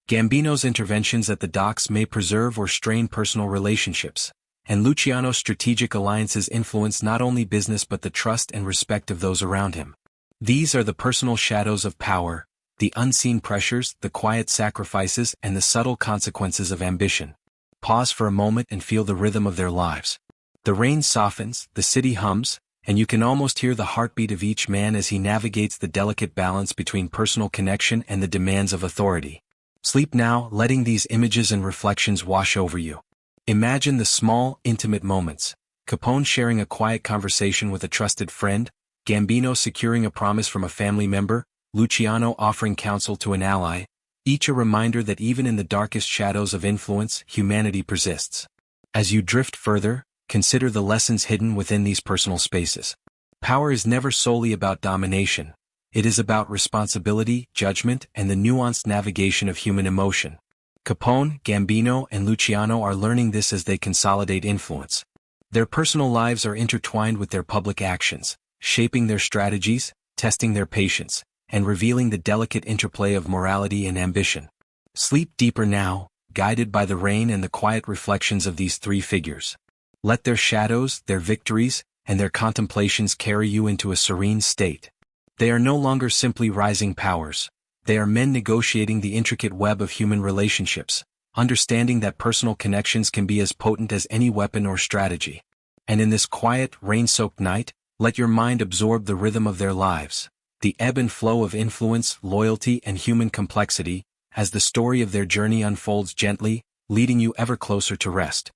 S1: Gambino's interventions at the docks may preserve or strain personal relationships, and Luciano's strategic alliances influence not only business but the trust and respect of those around him. These are the personal shadows of power, the unseen pressures, the quiet sacrifices, and the subtle consequences of ambition. Pause for a moment and feel the rhythm of their lives. The rain softens, the city hums, and you can almost hear the heartbeat of each man as he navigates the delicate balance between personal connection and the demands of authority. Sleep now, letting these images and reflections wash over you. Imagine the small, intimate moments. Capone sharing a quiet conversation with a trusted friend, Gambino securing a promise from a family member, Luciano offering counsel to an ally, each a reminder that even in the darkest shadows of influence, humanity persists. As you drift further, consider the lessons hidden within these personal spaces. Power is never solely about domination. It is about responsibility, judgment, and the nuanced navigation of human emotion. Capone, Gambino, and Luciano are learning this as they consolidate influence. Their personal lives are intertwined with their public actions, shaping their strategies, testing their patience, and revealing the delicate interplay of morality and ambition. Sleep deeper now, guided by the rain and the quiet reflections of these three figures. Let their shadows, their victories, and their contemplations carry you into a serene state. They are no longer simply rising powers. They are men negotiating the intricate web of human relationships, understanding that personal connections can be as potent as any weapon or strategy. And in this quiet, rain-soaked night, let your mind absorb the rhythm of their lives, the ebb and flow of influence, loyalty, and human complexity, as the story of their journey unfolds gently, leading you ever closer to rest.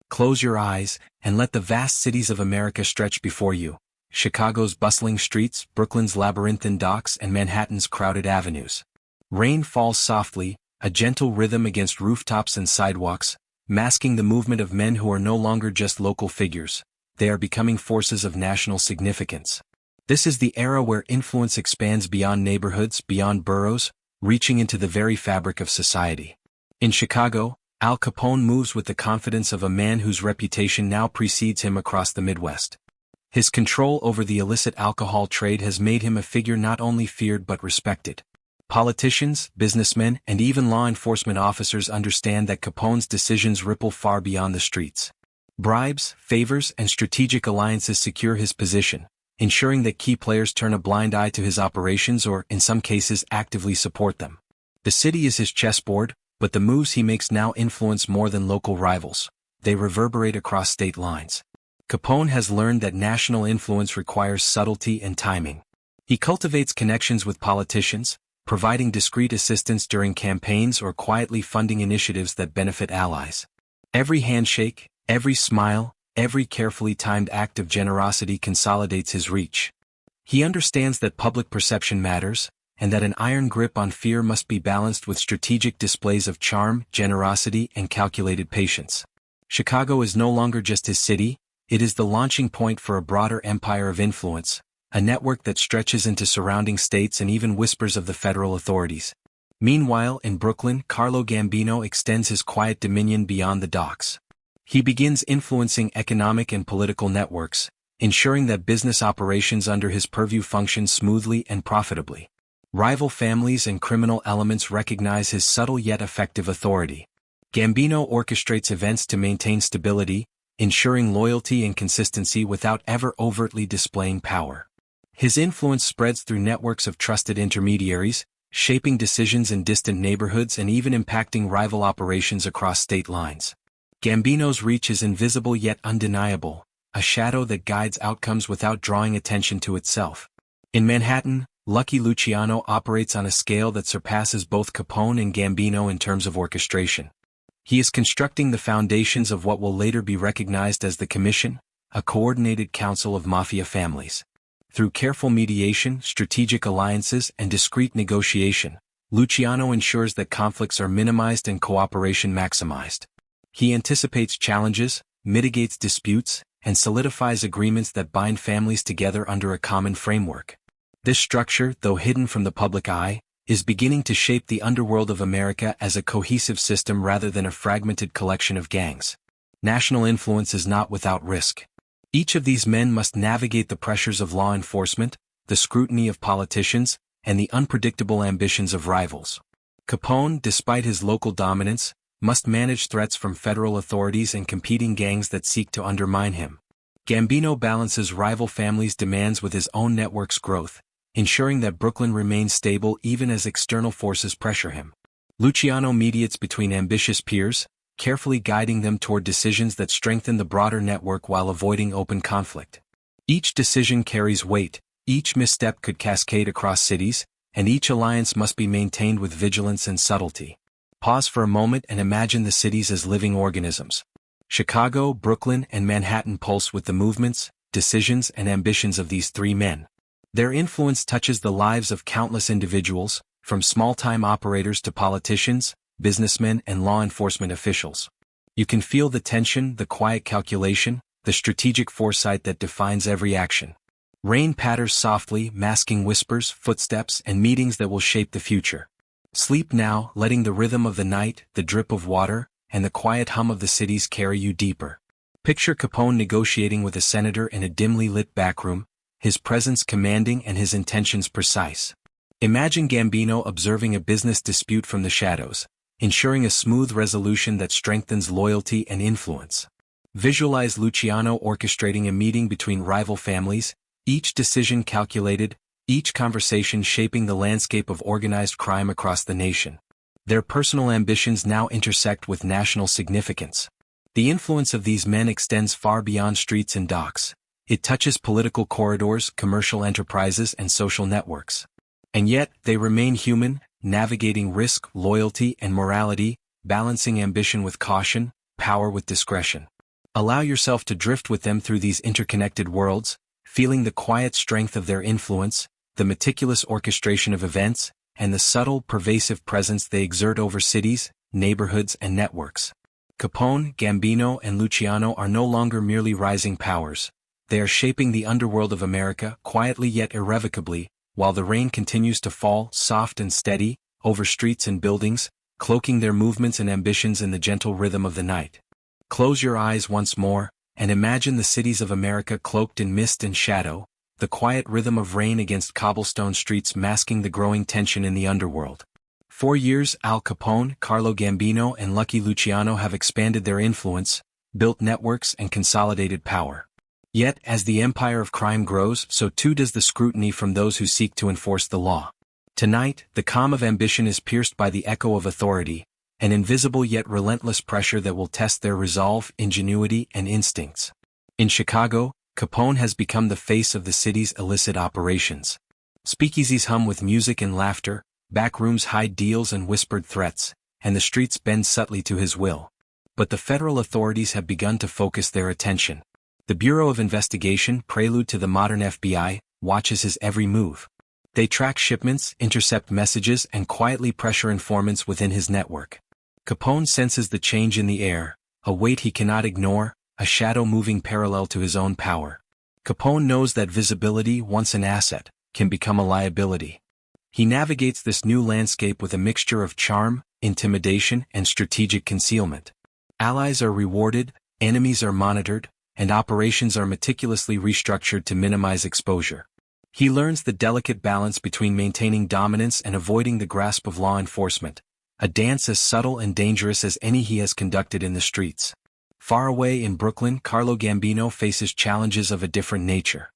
S1: Close your eyes, and let the vast cities of America stretch before you. Chicago's bustling streets, Brooklyn's labyrinthine docks, and Manhattan's crowded avenues. Rain falls softly, a gentle rhythm against rooftops and sidewalks, masking the movement of men who are no longer just local figures. They are becoming forces of national significance. This is the era where influence expands beyond neighborhoods, beyond boroughs, reaching into the very fabric of society. In Chicago, Al Capone moves with the confidence of a man whose reputation now precedes him across the Midwest. His control over the illicit alcohol trade has made him a figure not only feared but respected. Politicians, businessmen, and even law enforcement officers understand that Capone's decisions ripple far beyond the streets. Bribes, favors, and strategic alliances secure his position, ensuring that key players turn a blind eye to his operations or, in some cases, actively support them. The city is his chessboard, but the moves he makes now influence more than local rivals. They reverberate across state lines. Capone has learned that national influence requires subtlety and timing. He cultivates connections with politicians, providing discreet assistance during campaigns or quietly funding initiatives that benefit allies. Every handshake, every smile, every carefully timed act of generosity consolidates his reach. He understands that public perception matters, and that an iron grip on fear must be balanced with strategic displays of charm, generosity, and calculated patience. Chicago is no longer just his city. It is the launching point for a broader empire of influence, a network that stretches into surrounding states and even whispers of the federal authorities. Meanwhile, in Brooklyn, Carlo Gambino extends his quiet dominion beyond the docks. He begins influencing economic and political networks, ensuring that business operations under his purview function smoothly and profitably. Rival families and criminal elements recognize his subtle yet effective authority. Gambino orchestrates events to maintain stability, ensuring loyalty and consistency without ever overtly displaying power. His influence spreads through networks of trusted intermediaries, shaping decisions in distant neighborhoods and even impacting rival operations across state lines. Gambino's reach is invisible yet undeniable, a shadow that guides outcomes without drawing attention to itself. In Manhattan, Lucky Luciano operates on a scale that surpasses both Capone and Gambino in terms of orchestration. He is constructing the foundations of what will later be recognized as the Commission, a coordinated council of mafia families. Through careful mediation, strategic alliances, and discreet negotiation, Luciano ensures that conflicts are minimized and cooperation maximized. He anticipates challenges, mitigates disputes, and solidifies agreements that bind families together under a common framework. This structure, though hidden from the public eye, is beginning to shape the underworld of America as a cohesive system rather than a fragmented collection of gangs. National influence is not without risk. Each of these men must navigate the pressures of law enforcement, the scrutiny of politicians, and the unpredictable ambitions of rivals. Capone, despite his local dominance, must manage threats from federal authorities and competing gangs that seek to undermine him. Gambino balances rival families' demands with his own network's growth, ensuring that Brooklyn remains stable even as external forces pressure him. Luciano mediates between ambitious peers, carefully guiding them toward decisions that strengthen the broader network while avoiding open conflict. Each decision carries weight, each misstep could cascade across cities, and each alliance must be maintained with vigilance and subtlety. Pause for a moment and imagine the cities as living organisms. Chicago, Brooklyn, and Manhattan pulse with the movements, decisions, and ambitions of these three men. Their influence touches the lives of countless individuals, from small-time operators to politicians, businessmen, and law enforcement officials. You can feel the tension, the quiet calculation, the strategic foresight that defines every action. Rain patters softly, masking whispers, footsteps, and meetings that will shape the future. Sleep now, letting the rhythm of the night, the drip of water, and the quiet hum of the cities carry you deeper. Picture Capone negotiating with a senator in a dimly lit backroom, his presence commanding and his intentions precise. Imagine Gambino observing a business dispute from the shadows, ensuring a smooth resolution that strengthens loyalty and influence. Visualize Luciano orchestrating a meeting between rival families, each decision calculated, each conversation shaping the landscape of organized crime across the nation. Their personal ambitions now intersect with national significance. The influence of these men extends far beyond streets and docks. It touches political corridors, commercial enterprises, and social networks. And yet, they remain human, navigating risk, loyalty, and morality, balancing ambition with caution, power with discretion. Allow yourself to drift with them through these interconnected worlds, feeling the quiet strength of their influence, the meticulous orchestration of events, and the subtle, pervasive presence they exert over cities, neighborhoods, and networks. Capone, Gambino, and Luciano are no longer merely rising powers. They are shaping the underworld of America, quietly yet irrevocably, while the rain continues to fall, soft and steady, over streets and buildings, cloaking their movements and ambitions in the gentle rhythm of the night. Close your eyes once more, and imagine the cities of America cloaked in mist and shadow, the quiet rhythm of rain against cobblestone streets masking the growing tension in the underworld. For years, Al Capone, Carlo Gambino, and Lucky Luciano have expanded their influence, built networks, and consolidated power. Yet, as the empire of crime grows, so too does the scrutiny from those who seek to enforce the law. Tonight, the calm of ambition is pierced by the echo of authority, an invisible yet relentless pressure that will test their resolve, ingenuity, and instincts. In Chicago, Capone has become the face of the city's illicit operations. Speakeasies hum with music and laughter, backrooms hide deals and whispered threats, and the streets bend subtly to his will. But the federal authorities have begun to focus their attention. The Bureau of Investigation, prelude to the modern FBI, watches his every move. They track shipments, intercept messages, and quietly pressure informants within his network. Capone senses the change in the air, a weight he cannot ignore, a shadow moving parallel to his own power. Capone knows that visibility, once an asset, can become a liability. He navigates this new landscape with a mixture of charm, intimidation, and strategic concealment. Allies are rewarded, enemies are monitored, and operations are meticulously restructured to minimize exposure. He learns the delicate balance between maintaining dominance and avoiding the grasp of law enforcement, a dance as subtle and dangerous as any he has conducted in the streets. Far away in Brooklyn, Carlo Gambino faces challenges of a different nature.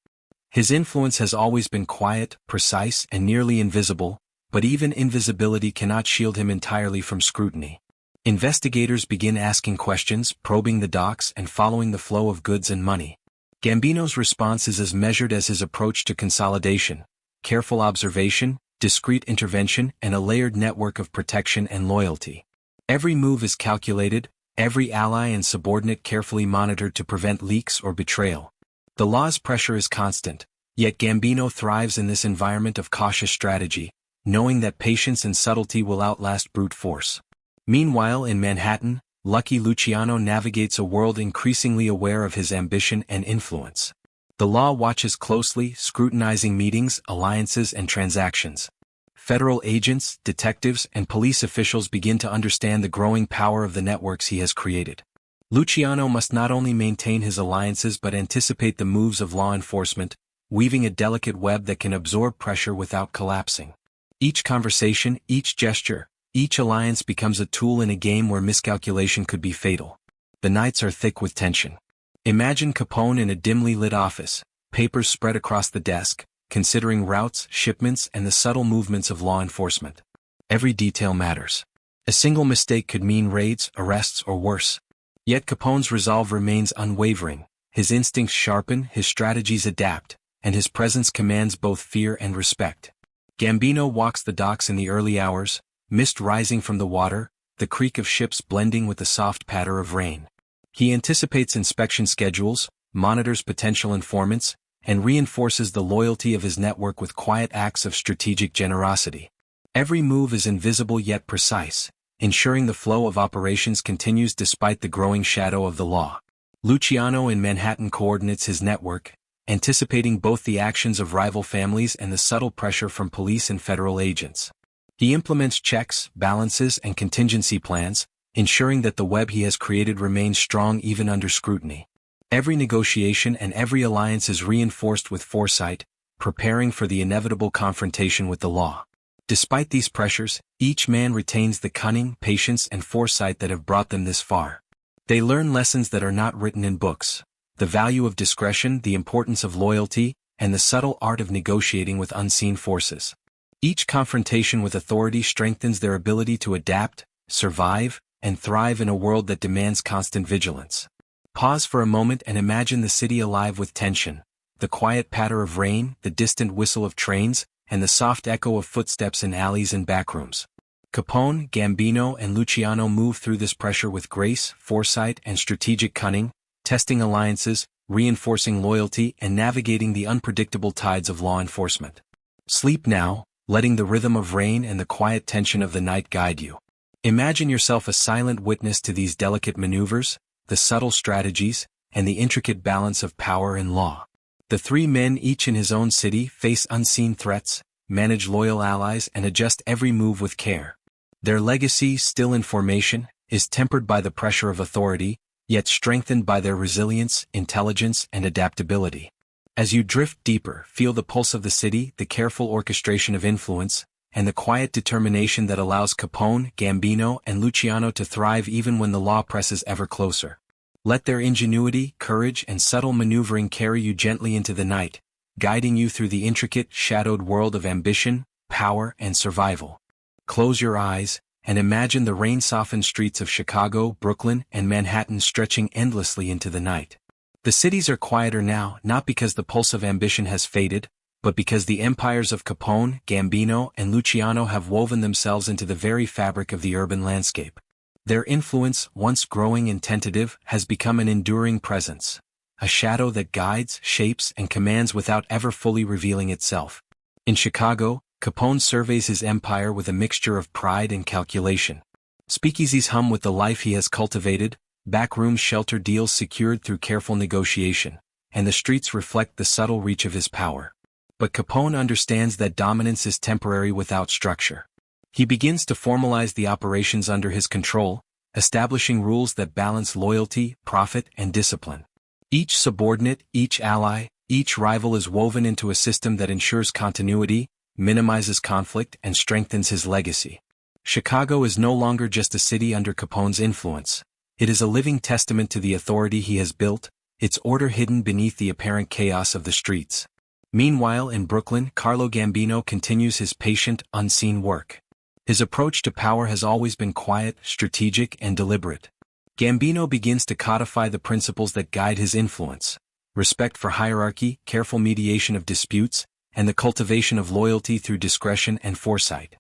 S1: His influence has always been quiet, precise, and nearly invisible, but even invisibility cannot shield him entirely from scrutiny. Investigators begin asking questions, probing the docks, and following the flow of goods and money. Gambino's response is as measured as his approach to consolidation: careful observation, discreet intervention, and a layered network of protection and loyalty. Every move is calculated, every ally and subordinate carefully monitored to prevent leaks or betrayal. The law's pressure is constant, yet Gambino thrives in this environment of cautious strategy, knowing that patience and subtlety will outlast brute force. Meanwhile, in Manhattan, Lucky Luciano navigates a world increasingly aware of his ambition and influence. The law watches closely, scrutinizing meetings, alliances, and transactions. Federal agents, detectives, and police officials begin to understand the growing power of the networks he has created. Luciano must not only maintain his alliances but anticipate the moves of law enforcement, weaving a delicate web that can absorb pressure without collapsing. Each conversation, each gesture, Each alliance becomes a tool in a game where miscalculation could be fatal. The nights are thick with tension. Imagine Capone in a dimly lit office, papers spread across the desk, considering routes, shipments, and the subtle movements of law enforcement. Every detail matters. A single mistake could mean raids, arrests, or worse. Yet Capone's resolve remains unwavering, his instincts sharpen, his strategies adapt, and his presence commands both fear and respect. Gambino walks the docks in the early hours, mist rising from the water, the creak of ships blending with the soft patter of rain. He anticipates inspection schedules, monitors potential informants, and reinforces the loyalty of his network with quiet acts of strategic generosity. Every move is invisible yet precise, ensuring the flow of operations continues despite the growing shadow of the law. Luciano in Manhattan coordinates his network, anticipating both the actions of rival families and the subtle pressure from police and federal agents. He implements checks, balances, and contingency plans, ensuring that the web he has created remains strong even under scrutiny. Every negotiation and every alliance is reinforced with foresight, preparing for the inevitable confrontation with the law. Despite these pressures, each man retains the cunning, patience, and foresight that have brought them this far. They learn lessons that are not written in books: the value of discretion, the importance of loyalty, and the subtle art of negotiating with unseen forces. Each confrontation with authority strengthens their ability to adapt, survive, and thrive in a world that demands constant vigilance. Pause for a moment and imagine the city alive with tension: the quiet patter of rain, the distant whistle of trains, and the soft echo of footsteps in alleys and backrooms. Capone, Gambino, and Luciano move through this pressure with grace, foresight, and strategic cunning, testing alliances, reinforcing loyalty, and navigating the unpredictable tides of law enforcement. Sleep now, letting the rhythm of rain and the quiet tension of the night guide you. Imagine yourself a silent witness to these delicate maneuvers, the subtle strategies, and the intricate balance of power and law. The three men, each in his own city, face unseen threats, manage loyal allies, and adjust every move with care. Their legacy, still in formation, is tempered by the pressure of authority, yet strengthened by their resilience, intelligence, and adaptability. As you drift deeper, feel the pulse of the city, the careful orchestration of influence, and the quiet determination that allows Capone, Gambino, and Luciano to thrive even when the law presses ever closer. Let their ingenuity, courage, and subtle maneuvering carry you gently into the night, guiding you through the intricate, shadowed world of ambition, power, and survival. Close your eyes, and imagine the rain-softened streets of Chicago, Brooklyn, and Manhattan stretching endlessly into the night. The cities are quieter now, not because the pulse of ambition has faded, but because the empires of Capone, Gambino, and Luciano have woven themselves into the very fabric of the urban landscape. Their influence, once growing and tentative, has become an enduring presence, a shadow that guides, shapes, and commands without ever fully revealing itself. In Chicago, Capone surveys his empire with a mixture of pride and calculation. Speakeasies hum with the life he has cultivated, backrooms shelter deals secured through careful negotiation, and the streets reflect the subtle reach of his power. But Capone understands that dominance is temporary without structure. He begins to formalize the operations under his control, establishing rules that balance loyalty, profit, and discipline. Each subordinate, each ally, each rival is woven into a system that ensures continuity, minimizes conflict, and strengthens his legacy. Chicago is no longer just a city under Capone's influence. It is a living testament to the authority he has built, its order hidden beneath the apparent chaos of the streets. Meanwhile, in Brooklyn, Carlo Gambino continues his patient, unseen work. His approach to power has always been quiet, strategic, and deliberate. Gambino begins to codify the principles that guide his influence: respect for hierarchy, careful mediation of disputes, and the cultivation of loyalty through discretion and foresight.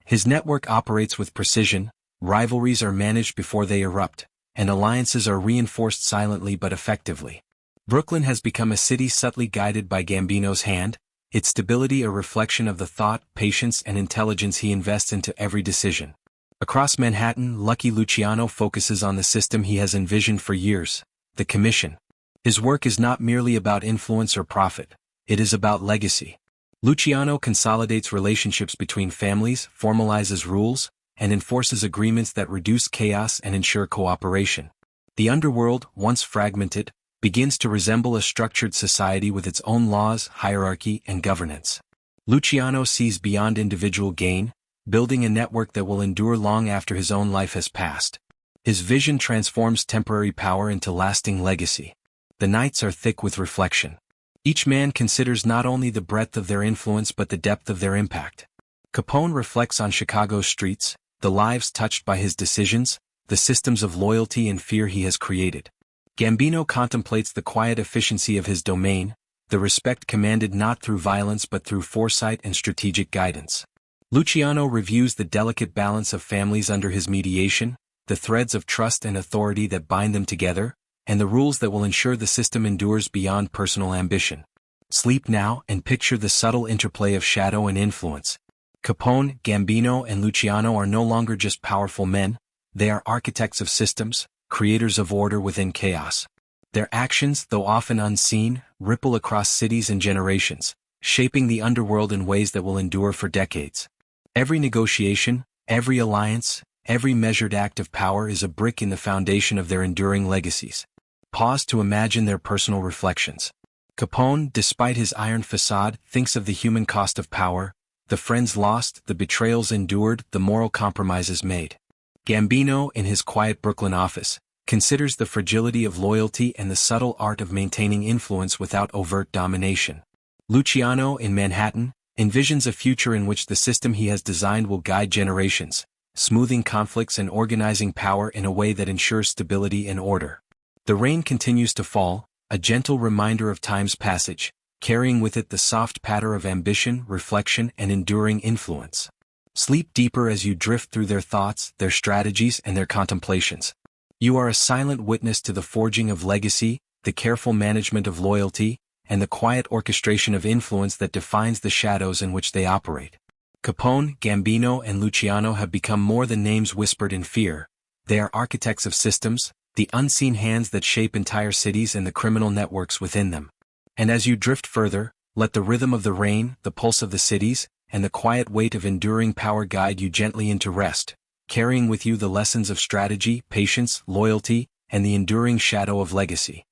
S1: His network operates with precision, rivalries are managed before they erupt, and alliances are reinforced silently but effectively. Brooklyn has become a city subtly guided by Gambino's hand, its stability a reflection of the thought, patience, and intelligence he invests into every decision. Across Manhattan, Lucky Luciano focuses on the system he has envisioned for years: the commission. His work is not merely about influence or profit, it is about legacy. Luciano consolidates relationships between families, formalizes rules, and enforces agreements that reduce chaos and ensure cooperation. The underworld, once fragmented, begins to resemble a structured society with its own laws, hierarchy, and governance. Luciano sees beyond individual gain, building a network that will endure long after his own life has passed. His vision transforms temporary power into lasting legacy. The nights are thick with reflection. Each man considers not only the breadth of their influence but the depth of their impact. Capone reflects on Chicago's streets, the lives touched by his decisions, the systems of loyalty and fear he has created. Gambino contemplates the quiet efficiency of his domain, the respect commanded not through violence but through foresight and strategic guidance. Luciano reviews the delicate balance of families under his mediation, the threads of trust and authority that bind them together, and the rules that will ensure the system endures beyond personal ambition. Sleep now and picture the subtle interplay of shadow and influence. Capone, Gambino, and Luciano are no longer just powerful men, they are architects of systems, creators of order within chaos. Their actions, though often unseen, ripple across cities and generations, shaping the underworld in ways that will endure for decades. Every negotiation, every alliance, every measured act of power is a brick in the foundation of their enduring legacies. Pause to imagine their personal reflections. Capone, despite his iron facade, thinks of the human cost of power, the friends lost, the betrayals endured, the moral compromises made. Gambino, in his quiet Brooklyn office, considers the fragility of loyalty and the subtle art of maintaining influence without overt domination. Luciano, in Manhattan, envisions a future in which the system he has designed will guide generations, smoothing conflicts and organizing power in a way that ensures stability and order. The rain continues to fall, a gentle reminder of time's passage, carrying with it the soft patter of ambition, reflection, and enduring influence. Sleep deeper as you drift through their thoughts, their strategies, and their contemplations. You are a silent witness to the forging of legacy, the careful management of loyalty, and the quiet orchestration of influence that defines the shadows in which they operate. Capone, Gambino, and Luciano have become more than names whispered in fear. They are architects of systems, the unseen hands that shape entire cities and the criminal networks within them. And as you drift further, let the rhythm of the rain, the pulse of the cities, and the quiet weight of enduring power guide you gently into rest, carrying with you the lessons of strategy, patience, loyalty, and the enduring shadow of legacy.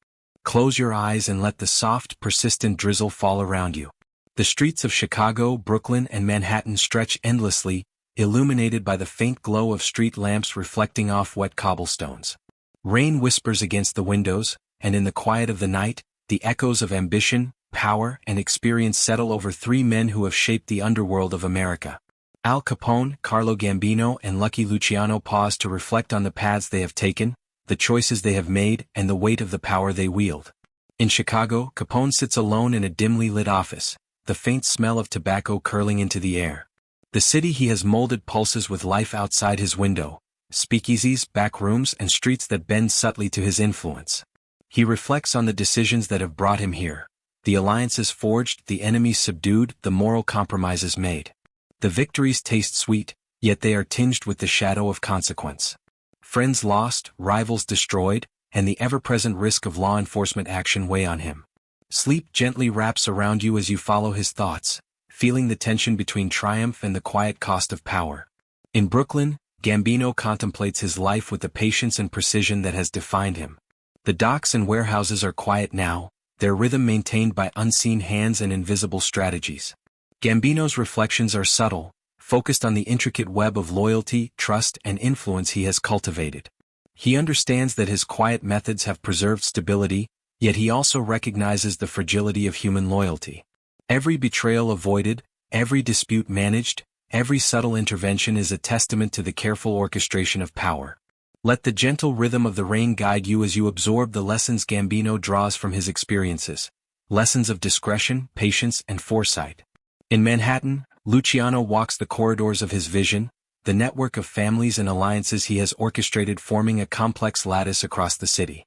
S1: Close your eyes and let the soft, persistent drizzle fall around you. The streets of Chicago, Brooklyn, and Manhattan stretch endlessly, illuminated by the faint glow of street lamps reflecting off wet cobblestones. Rain whispers against the windows, and in the quiet of the night, the echoes of ambition, power, and experience settle over three men who have shaped the underworld of America. Al Capone, Carlo Gambino, and Lucky Luciano pause to reflect on the paths they have taken, the choices they have made, and the weight of the power they wield. In Chicago, Capone sits alone in a dimly lit office, the faint smell of tobacco curling into the air. The city he has molded pulses with life outside his window, speakeasies, back rooms, and streets that bend subtly to his influence. He reflects on the decisions that have brought him here, the alliances forged, the enemies subdued, the moral compromises made. The victories taste sweet, yet they are tinged with the shadow of consequence. Friends lost, rivals destroyed, and the ever-present risk of law enforcement action weigh on him. Sleep gently wraps around you as you follow his thoughts, feeling the tension between triumph and the quiet cost of power. In Brooklyn, Gambino contemplates his life with the patience and precision that has defined him. The docks and warehouses are quiet now, their rhythm maintained by unseen hands and invisible strategies. Gambino's reflections are subtle, focused on the intricate web of loyalty, trust, and influence he has cultivated. He understands that his quiet methods have preserved stability, yet he also recognizes the fragility of human loyalty. Every betrayal avoided, every dispute managed, every subtle intervention is a testament to the careful orchestration of power. Let the gentle rhythm of the rain guide you as you absorb the lessons Gambino draws from his experiences, lessons of discretion, patience, and foresight. In Manhattan, Luciano walks the corridors of his vision, the network of families and alliances he has orchestrated forming a complex lattice across the city.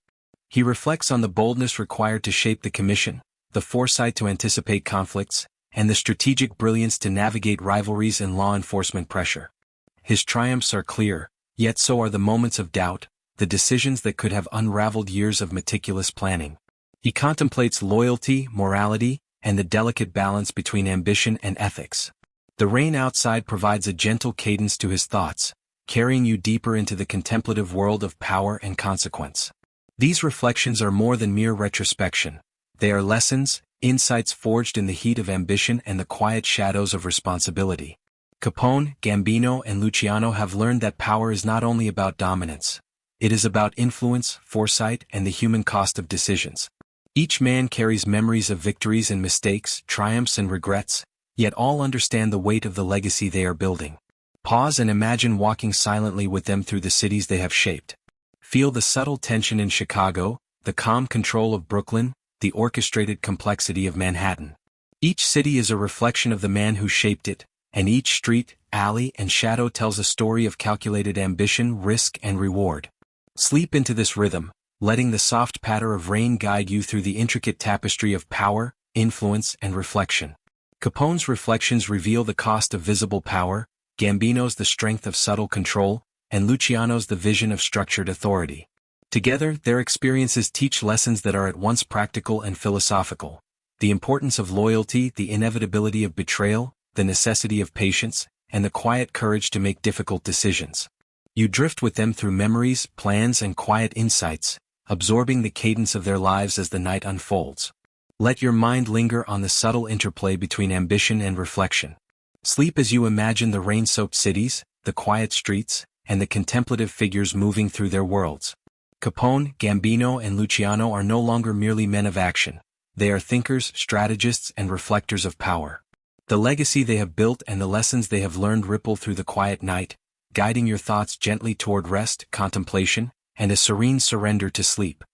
S1: He reflects on the boldness required to shape the commission, the foresight to anticipate conflicts, and the strategic brilliance to navigate rivalries and law enforcement pressure. His triumphs are clear, yet so are the moments of doubt, the decisions that could have unraveled years of meticulous planning. He contemplates loyalty, morality, and the delicate balance between ambition and ethics. The rain outside provides a gentle cadence to his thoughts, carrying you deeper into the contemplative world of power and consequence. These reflections are more than mere retrospection. They are lessons, insights forged in the heat of ambition and the quiet shadows of responsibility. Capone, Gambino, and Luciano have learned that power is not only about dominance. It is about influence, foresight, and the human cost of decisions. Each man carries memories of victories and mistakes, triumphs and regrets, yet all understand the weight of the legacy they are building. Pause and imagine walking silently with them through the cities they have shaped. Feel the subtle tension in Chicago, the calm control of Brooklyn, the orchestrated complexity of Manhattan. Each city is a reflection of the man who shaped it, and each street, alley, and shadow tells a story of calculated ambition, risk, and reward. Sleep into this rhythm, letting the soft patter of rain guide you through the intricate tapestry of power, influence, and reflection. Capone's reflections reveal the cost of visible power, Gambino's the strength of subtle control, and Luciano's the vision of structured authority. Together, their experiences teach lessons that are at once practical and philosophical. The importance of loyalty, the inevitability of betrayal, the necessity of patience, and the quiet courage to make difficult decisions. You drift with them through memories, plans, and quiet insights, absorbing the cadence of their lives as the night unfolds. Let your mind linger on the subtle interplay between ambition and reflection. Sleep as you imagine the rain-soaked cities, the quiet streets, and the contemplative figures moving through their worlds. Capone, Gambino, and Luciano are no longer merely men of action. They are thinkers, strategists, and reflectors of power. The legacy they have built and the lessons they have learned ripple through the quiet night, guiding your thoughts gently toward rest, contemplation, and a serene surrender to sleep.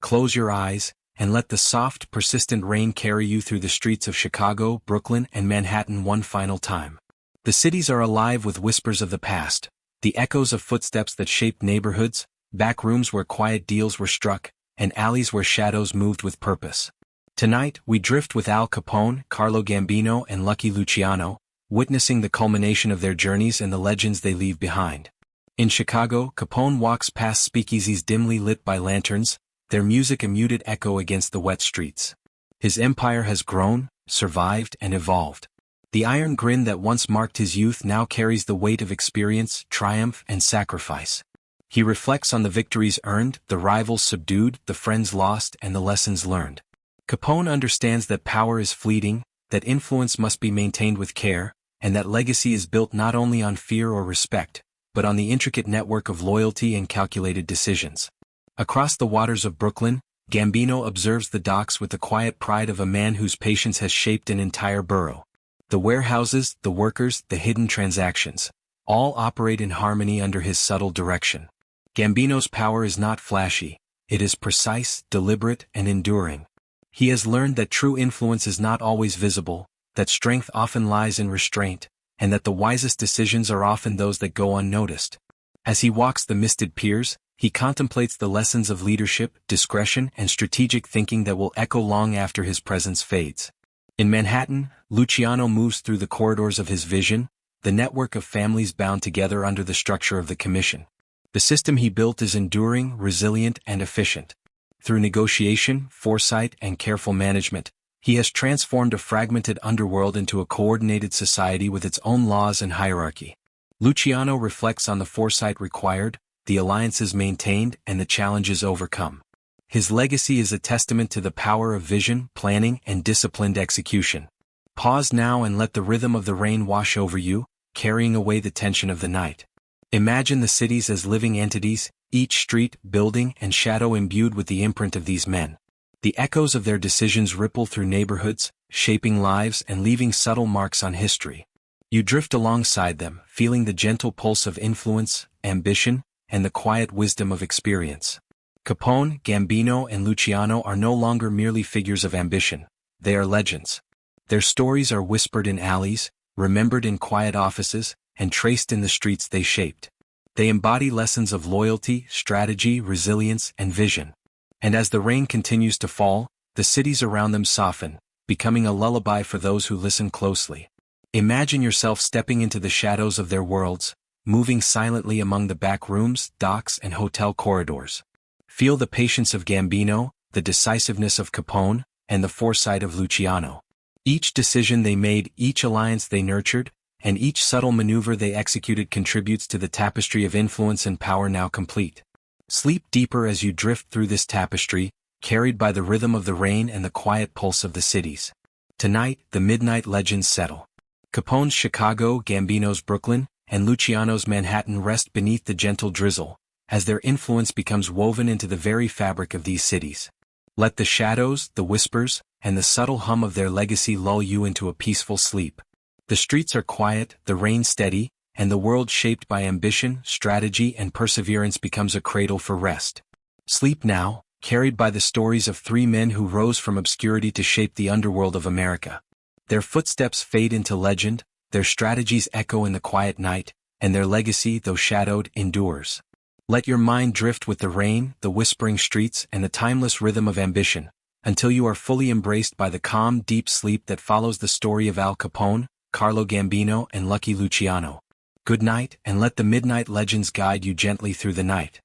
S1: Close your eyes, and let the soft, persistent rain carry you through the streets of Chicago, Brooklyn, and Manhattan one final time. The cities are alive with whispers of the past, the echoes of footsteps that shaped neighborhoods, back rooms where quiet deals were struck, and alleys where shadows moved with purpose. Tonight, we drift with Al Capone, Carlo Gambino, and Lucky Luciano, witnessing the culmination of their journeys and the legends they leave behind. In Chicago, Capone walks past speakeasies dimly lit by lanterns, their music a muted echo against the wet streets. His empire has grown, survived, and evolved. The iron grin that once marked his youth now carries the weight of experience, triumph, and sacrifice. He reflects on the victories earned, the rivals subdued, the friends lost, and the lessons learned. Capone understands that power is fleeting, that influence must be maintained with care, and that legacy is built not only on fear or respect, but on the intricate network of loyalty and calculated decisions. Across the waters of Brooklyn, Gambino observes the docks with the quiet pride of a man whose patience has shaped an entire borough. The warehouses, the workers, the hidden transactions, all operate in harmony under his subtle direction. Gambino's power is not flashy, it is precise, deliberate, and enduring. He has learned that true influence is not always visible, that strength often lies in restraint, and that the wisest decisions are often those that go unnoticed. As he walks the misted piers, he contemplates the lessons of leadership, discretion, and strategic thinking that will echo long after his presence fades. In Manhattan, Luciano moves through the corridors of his vision, the network of families bound together under the structure of the commission. The system he built is enduring, resilient, and efficient. Through negotiation, foresight, and careful management, he has transformed a fragmented underworld into a coordinated society with its own laws and hierarchy. Luciano reflects on the foresight required, the alliances maintained, and the challenges overcome. His legacy is a testament to the power of vision, planning, and disciplined execution. Pause now and let the rhythm of the rain wash over you, carrying away the tension of the night. Imagine the cities as living entities, each street, building, and shadow imbued with the imprint of these men. The echoes of their decisions ripple through neighborhoods, shaping lives and leaving subtle marks on history. You drift alongside them, feeling the gentle pulse of influence, ambition, and the quiet wisdom of experience. Capone, Gambino, and Luciano are no longer merely figures of ambition. They are legends. Their stories are whispered in alleys, remembered in quiet offices, and traced in the streets they shaped. They embody lessons of loyalty, strategy, resilience, and vision. And as the rain continues to fall, the cities around them soften, becoming a lullaby for those who listen closely. Imagine yourself stepping into the shadows of their worlds, moving silently among the back rooms, docks, and hotel corridors. Feel the patience of Gambino, the decisiveness of Capone, and the foresight of Luciano. Each decision they made, each alliance they nurtured, and each subtle maneuver they executed contributes to the tapestry of influence and power now complete. Sleep deeper as you drift through this tapestry, carried by the rhythm of the rain and the quiet pulse of the cities. Tonight, the midnight legends settle. Capone's Chicago, Gambino's Brooklyn, and Luciano's Manhattan rest beneath the gentle drizzle, as their influence becomes woven into the very fabric of these cities. Let the shadows, the whispers, and the subtle hum of their legacy lull you into a peaceful sleep. The streets are quiet, the rain steady, and the world shaped by ambition, strategy, and perseverance becomes a cradle for rest. Sleep now, carried by the stories of three men who rose from obscurity to shape the underworld of America. Their footsteps fade into legend, their strategies echo in the quiet night, and their legacy, though shadowed, endures. Let your mind drift with the rain, the whispering streets, and the timeless rhythm of ambition, until you are fully embraced by the calm, deep sleep that follows the story of Al Capone, Carlo Gambino, and Lucky Luciano. Good night, and let the midnight legends guide you gently through the night.